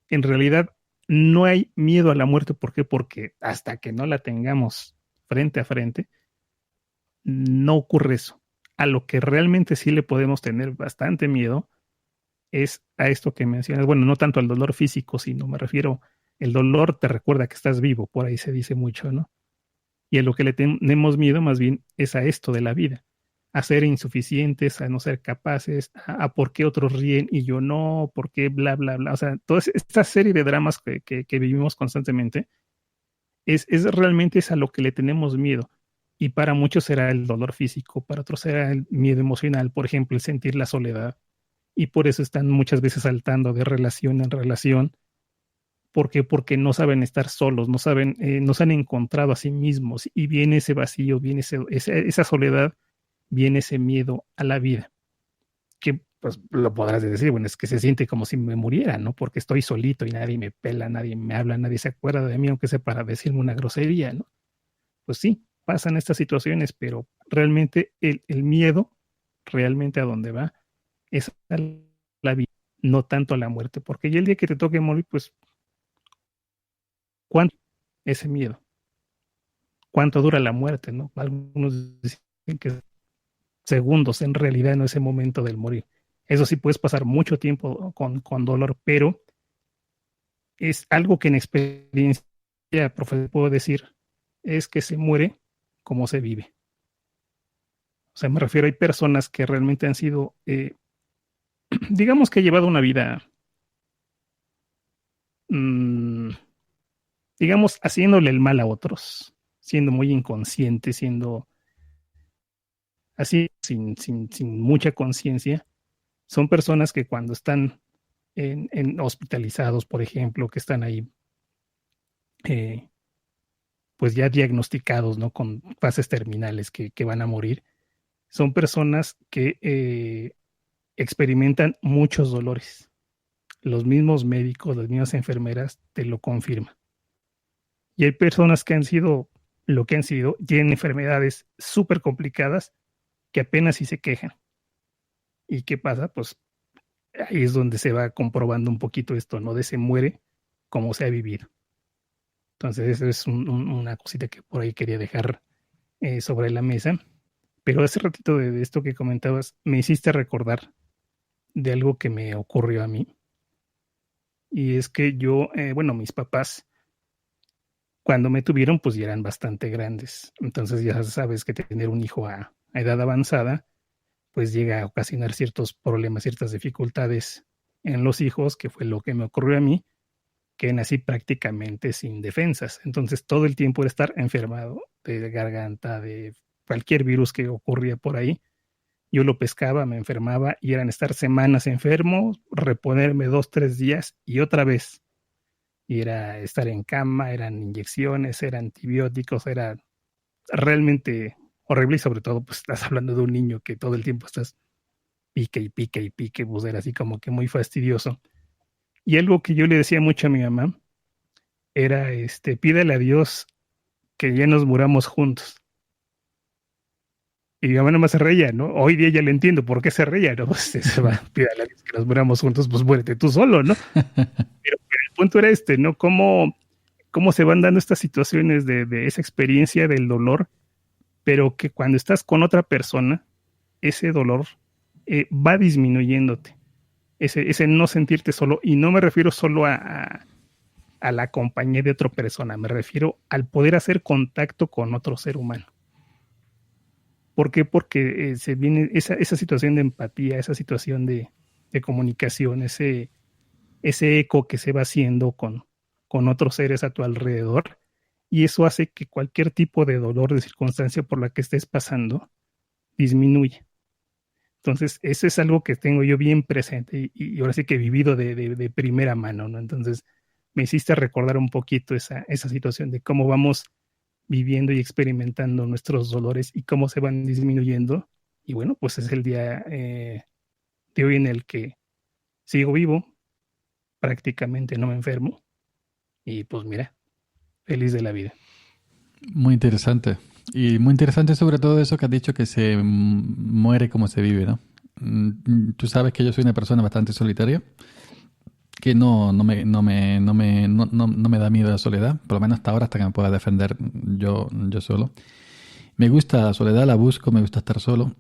En realidad, no hay miedo a la muerte, ¿por qué? Porque hasta que no la tengamos frente a frente, no ocurre eso. A lo que realmente sí le podemos tener bastante miedo es a esto que mencionas. Bueno, no tanto al dolor físico, sino me refiero, el dolor te recuerda que estás vivo, por ahí se dice mucho, ¿no? Y a lo que le tenemos miedo más bien es a esto de la vida, a ser insuficientes, a no ser capaces, a por qué otros ríen y yo no, por qué bla, bla, bla. O sea, toda esta serie de dramas que vivimos constantemente es realmente es a lo que le tenemos miedo. Y para muchos será el dolor físico, para otros será el miedo emocional, por ejemplo, el sentir la soledad. Y por eso están muchas veces saltando de relación en relación. ¿Por qué? Porque no saben estar solos, no saben, no se han encontrado a sí mismos y viene ese vacío, viene esa soledad, viene ese miedo a la vida, que pues lo podrás decir, bueno, es que se siente como si me muriera, ¿no? Porque estoy solito y nadie me pela, nadie me habla, nadie se acuerda de mí, aunque sea para decirme una grosería, ¿no? Pues sí, pasan estas situaciones, pero realmente el miedo, realmente a dónde va, es a la vida, no tanto a la muerte, porque ya el día que te toque morir, pues, ¿cuánto ese miedo? ¿Cuánto dura la muerte, no? Algunos dicen que segundos en realidad en ese momento del morir. Eso sí, puedes pasar mucho tiempo con dolor, pero es algo que en experiencia, profe, puedo decir, es que se muere como se vive. O sea, me refiero, hay personas que realmente han sido, digamos que he llevado una vida, mmm, digamos, haciéndole el mal a otros, siendo muy inconsciente, siendo así, sin mucha conciencia. Son personas que cuando están en hospitalizados, por ejemplo, que están ahí eh, pues ya diagnosticados, ¿no? Con fases terminales que van a morir, son personas que experimentan muchos dolores. Los mismos médicos, las mismas enfermeras te lo confirman. Y hay personas que han sido lo que han sido, tienen enfermedades súper complicadas que apenas si se quejan. ¿Y qué pasa? Pues ahí es donde se va comprobando un poquito esto, ¿no? De se muere como se ha vivido. Entonces, eso es una cosita que por ahí quería dejar sobre la mesa. Pero hace ratito de esto que comentabas, me hiciste recordar de algo que me ocurrió a mí. Y es que yo, bueno, mis papás, cuando me tuvieron, pues ya eran bastante grandes. Entonces ya sabes que tener un hijo a edad avanzada, pues llega a ocasionar ciertos problemas, ciertas dificultades en los hijos, que fue lo que me ocurrió a mí, que nací prácticamente sin defensas. Entonces todo el tiempo era estar enfermado de garganta, de cualquier virus que ocurría por ahí. Yo lo pescaba, me enfermaba y eran estar semanas enfermo, reponerme 2, 3 días y otra vez. Y era estar en cama, eran inyecciones, eran antibióticos, era realmente horrible y sobre todo pues estás hablando de un niño que todo el tiempo estás pique y pique y pique, pues era así como que muy fastidioso. Y algo que yo le decía mucho a mi mamá era, pídele a Dios que ya nos muramos juntos. Y mi mamá nomás se reía, ¿no? Hoy día ya le entiendo por qué se reía, ¿no? Pues se va, pídele a Dios que nos muramos juntos, pues muérete tú solo, ¿no? Pero el punto era ¿no? Cómo se van dando estas situaciones de esa experiencia del dolor, pero que cuando estás con otra persona, ese dolor va disminuyéndote. Ese no sentirte solo, y no me refiero solo a la compañía de otra persona, me refiero al poder hacer contacto con otro ser humano. ¿Por qué? Porque se viene esa situación de empatía, esa situación de comunicación, ese eco que se va haciendo con otros seres a tu alrededor, y eso hace que cualquier tipo de dolor, de circunstancia por la que estés pasando, disminuya. Entonces, eso es algo que tengo yo bien presente y ahora sí que he vivido de primera mano, ¿no? Entonces, me hiciste recordar un poquito esa situación de cómo vamos viviendo y experimentando nuestros dolores y cómo se van disminuyendo. Y bueno, pues es el día de hoy en el que sigo vivo, prácticamente no me enfermo y pues mira, feliz de la vida. Muy interesante. Y muy interesante sobre todo eso que has dicho que se muere como se vive, ¿no? Tú sabes que yo soy una persona bastante solitaria, que no me da miedo la soledad, por lo menos hasta ahora, hasta que me pueda defender yo solo. Me gusta la soledad, la busco, me gusta estar solo.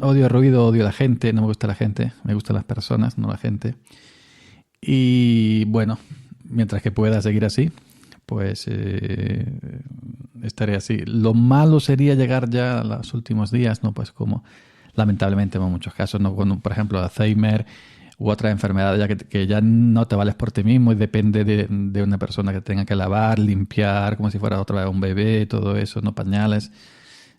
Odio el ruido, odio la gente, no me gusta la gente, me gustan las personas, no la gente. Y bueno, mientras que pueda seguir así, pues estaré así. Lo malo sería llegar ya a los últimos días, ¿no? Pues como lamentablemente en muchos casos, ¿no? Con, por ejemplo, Alzheimer u otra enfermedad ya que ya no te vales por ti mismo y depende de una persona que tenga que lavar, limpiar, como si fuera otra vez un bebé, todo eso, no pañales.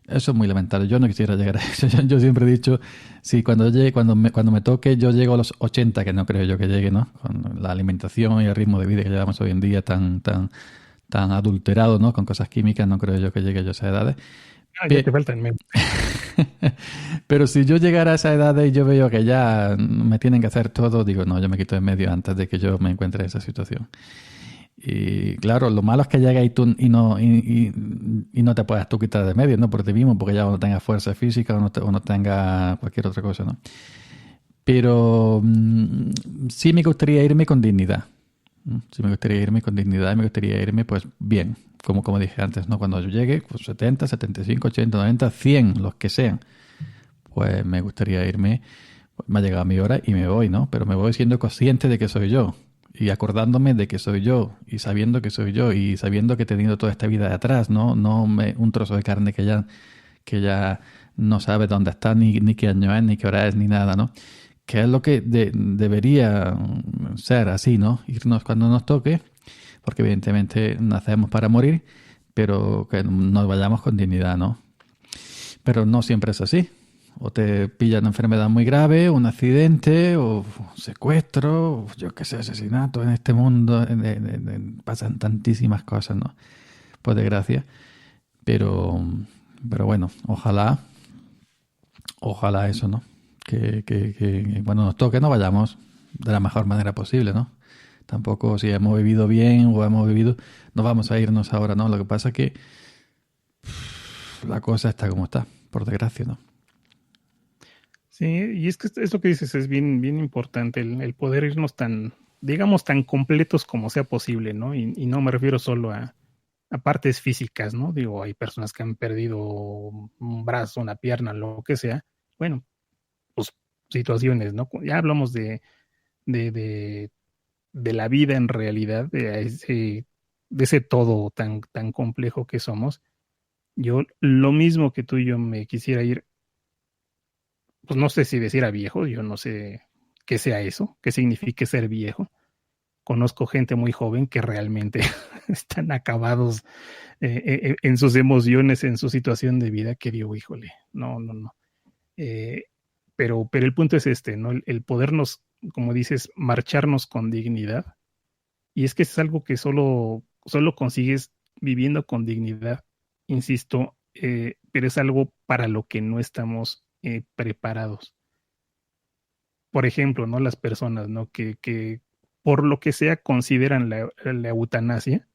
Eso es muy lamentable. Yo no quisiera llegar a eso. Yo siempre he dicho, sí, cuando me toque, yo llego a los 80, que no creo yo que llegue, ¿no? Con la alimentación y el ritmo de vida que llevamos hoy en día tan adulterado, ¿no? Con cosas químicas, no creo yo que llegue yo a esas edades. Ya te faltan menos. Pero si yo llegara a esa edad y yo veo que ya me tienen que hacer todo, digo, no, yo me quito de medio antes de que yo me encuentre en esa situación. Y claro, lo malo es que llegas y no te puedas tú quitar de medio, ¿no? Por ti mismo, porque ya no tengas fuerza física o no tengas cualquier otra cosa, ¿no? Pero sí me gustaría irme con dignidad. Sí me gustaría irme con dignidad y me gustaría irme, pues, bien. Como dije antes, ¿no? Cuando yo llegue, pues 70, 75, 80, 90, 100, los que sean, pues me gustaría irme. Me ha llegado mi hora y me voy, ¿no? Pero me voy siendo consciente de que soy yo. Y acordándome de que soy yo, y sabiendo que soy yo, y sabiendo que he tenido toda esta vida de atrás, ¿no? Un trozo de carne que ya no sabe dónde está, ni qué año es, ni qué hora es, ni nada, ¿no? Que es lo que debería ser así, ¿no? Irnos cuando nos toque, porque evidentemente nacemos para morir, pero que nos vayamos con dignidad, ¿no? Pero no siempre es así. o te pilla una enfermedad muy grave, un accidente, o secuestro, o yo qué sé, asesinato. En este mundo pasan tantísimas cosas, ¿no? Por desgracia. Pero bueno, ojalá eso, ¿no? Que cuando nos toque no vayamos de la mejor manera posible, ¿no? Tampoco si hemos vivido bien o hemos vivido, no vamos a irnos ahora, ¿no? Lo que pasa es que la cosa está como está, por desgracia, ¿no? Sí, y es que esto que dices es bien, bien importante, el poder irnos tan, digamos, tan completos como sea posible, ¿no? Y no me refiero solo a partes físicas, ¿no? Digo, hay personas que han perdido un brazo, una pierna, lo que sea. Bueno, pues situaciones, ¿no? Ya hablamos de, de, de la vida en realidad, de ese todo tan, tan complejo que somos. Yo, lo mismo que tú y yo me quisiera ir, pues no sé si decir a viejo, yo no sé qué sea eso, qué signifique ser viejo. Conozco gente muy joven que realmente están acabados en sus emociones, en su situación de vida, que digo, híjole, no, no, no. Eh, pero el punto es este, ¿no? El podernos, como dices, marcharnos con dignidad. Y es que es algo que solo consigues viviendo con dignidad, insisto, pero es algo para lo que no estamos preparados. Por ejemplo, ¿no? Las personas, ¿no? Que por lo que sea consideran la eutanasia.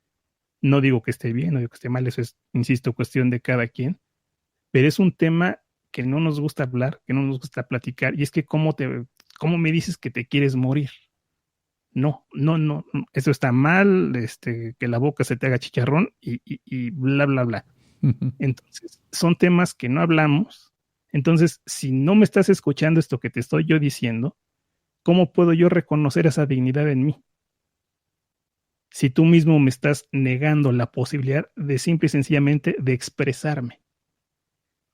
No digo que esté bien, no digo que esté mal, eso es, insisto, cuestión de cada quien, pero es un tema que no nos gusta hablar, que no nos gusta platicar, y es que cómo me dices que te quieres morir. No, no, no, eso está mal, que la boca se te haga chicharrón y bla, bla, bla. Entonces, son temas que no hablamos. Entonces, si no me estás escuchando esto que te estoy yo diciendo, ¿cómo puedo yo reconocer esa dignidad en mí? Si tú mismo me estás negando la posibilidad de simple y sencillamente de expresarme.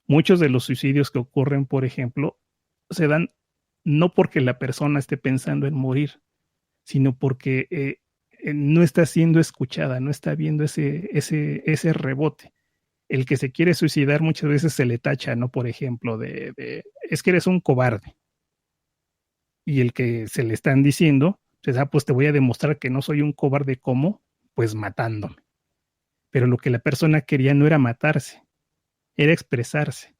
Muchos de los suicidios que ocurren, por ejemplo, se dan no porque la persona esté pensando en morir, sino porque no está siendo escuchada, no está viendo ese rebote. El que se quiere suicidar muchas veces se le tacha, ¿no? Por ejemplo, es que eres un cobarde. Y el que se le están diciendo, pues te voy a demostrar que no soy un cobarde, ¿cómo? Pues matándome. Pero lo que la persona quería no era matarse, era expresarse.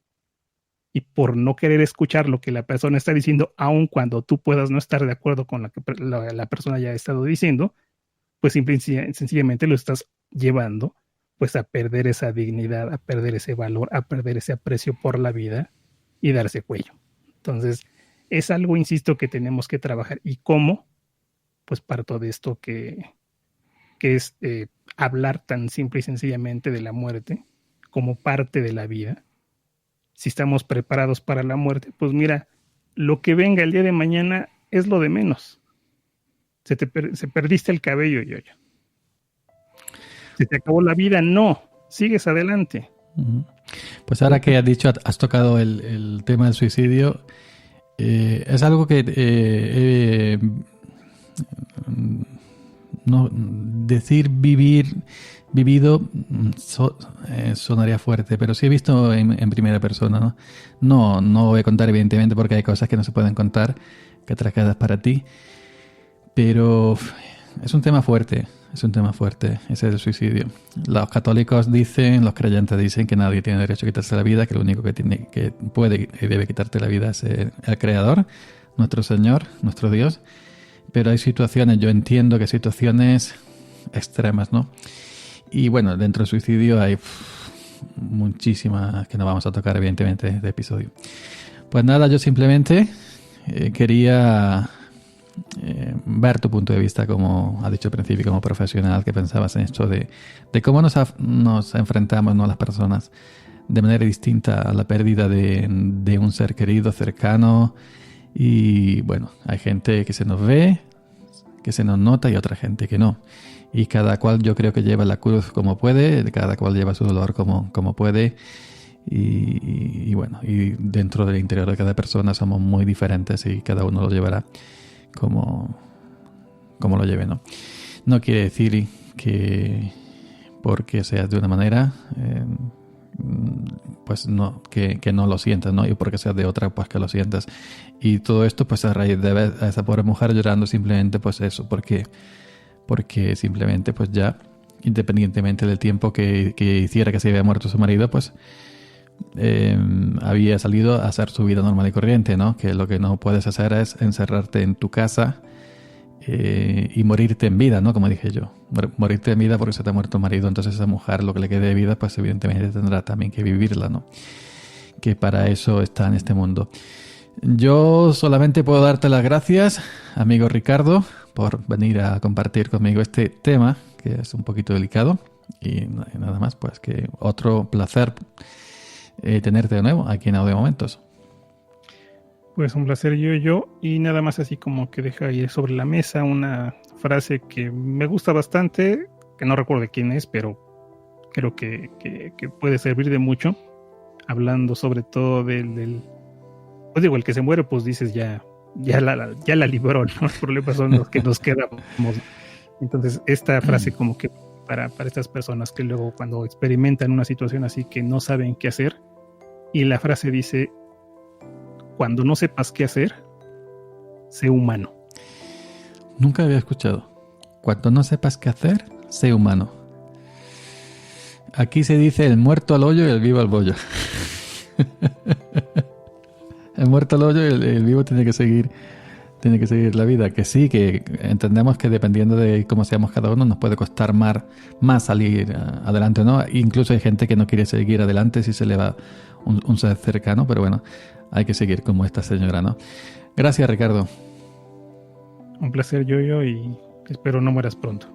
Y por no querer escuchar lo que la persona está diciendo, aun cuando tú puedas no estar de acuerdo con lo que la persona ya ha estado diciendo, pues simple y sencillamente lo estás llevando pues a perder esa dignidad, a perder ese valor, a perder ese aprecio por la vida y darse cuello. Entonces, es algo, insisto, que tenemos que trabajar. ¿Y cómo? Pues parto de esto que es hablar tan simple y sencillamente de la muerte como parte de la vida. Si estamos preparados para la muerte, pues mira, lo que venga el día de mañana es lo de menos. Se perdiste el cabello, yo. Se te acabó la vida, no, sigues adelante. Pues ahora que has dicho, has tocado el tema del suicidio, es algo que no decir vivido sonaría fuerte, pero sí he visto en primera persona, ¿no? No voy a contar evidentemente porque hay cosas que no se pueden contar, que otras quedas para ti, pero es un tema fuerte, ese del suicidio. Los católicos dicen, los creyentes dicen que nadie tiene derecho a quitarse la vida, que lo único que puede y debe quitarte la vida es el Creador, nuestro Señor, nuestro Dios. Pero hay situaciones, yo entiendo que hay situaciones extremas, ¿no? Y bueno, dentro del suicidio hay muchísimas que no vamos a tocar, evidentemente, de episodio. Pues nada, yo simplemente quería ver tu punto de vista, como has dicho al principio, como profesional, que pensabas en esto de cómo nos enfrentamos, ¿no?, las personas de manera distinta a la pérdida de un ser querido, cercano. Y bueno, hay gente que se nos ve, que se nos nota, y otra gente que no. Y cada cual yo creo que lleva la cruz como puede, cada cual lleva su dolor como puede. Y bueno, y dentro del interior de cada persona somos muy diferentes y cada uno lo llevará como lo lleve, ¿no? No quiere decir que porque seas de una manera pues no, que no lo sientas, ¿no? Y porque seas de otra, pues que lo sientas. Y todo esto, pues a raíz de ver a esa pobre mujer llorando simplemente, pues eso, porque simplemente, pues ya, independientemente del tiempo que hiciera que se había muerto su marido, pues había salido a hacer su vida normal y corriente, ¿no? Que lo que no puedes hacer es encerrarte en tu casa y morirte en vida, ¿no? Como dije yo, morirte en vida porque se te ha muerto el marido. Entonces esa mujer, lo que le quede de vida, pues evidentemente tendrá también que vivirla, ¿no? Que para eso está en este mundo. Yo solamente puedo darte las gracias, amigo Ricardo, por venir a compartir conmigo este tema, que es un poquito delicado. Y nada más, pues que otro placer tenerte de nuevo aquí en Audio Momentos. Pues un placer, yo, y nada más así como que deja ahí sobre la mesa una frase que me gusta bastante, que no recuerdo de quién es, pero creo que puede servir de mucho, hablando sobre todo del pues digo, el que se muere, pues dices ya la libró, ¿no? Los problemas son los que nos quedamos. Entonces, esta frase como que para estas personas que luego cuando experimentan una situación así que no saben qué hacer, y la frase dice: cuando no sepas qué hacer, sé humano. Nunca había escuchado. Cuando no sepas qué hacer, sé humano. Aquí se dice el muerto al hoyo y el vivo al bollo. El muerto al hoyo y el vivo tiene que seguir la vida. Que sí, que entendemos que dependiendo de cómo seamos cada uno, nos puede costar más salir adelante, ¿no? Incluso hay gente que no quiere seguir adelante si se le va un ser cercano, pero bueno, hay que seguir como esta señora, ¿no? Gracias, Ricardo. Un placer, yo, y espero no mueras pronto.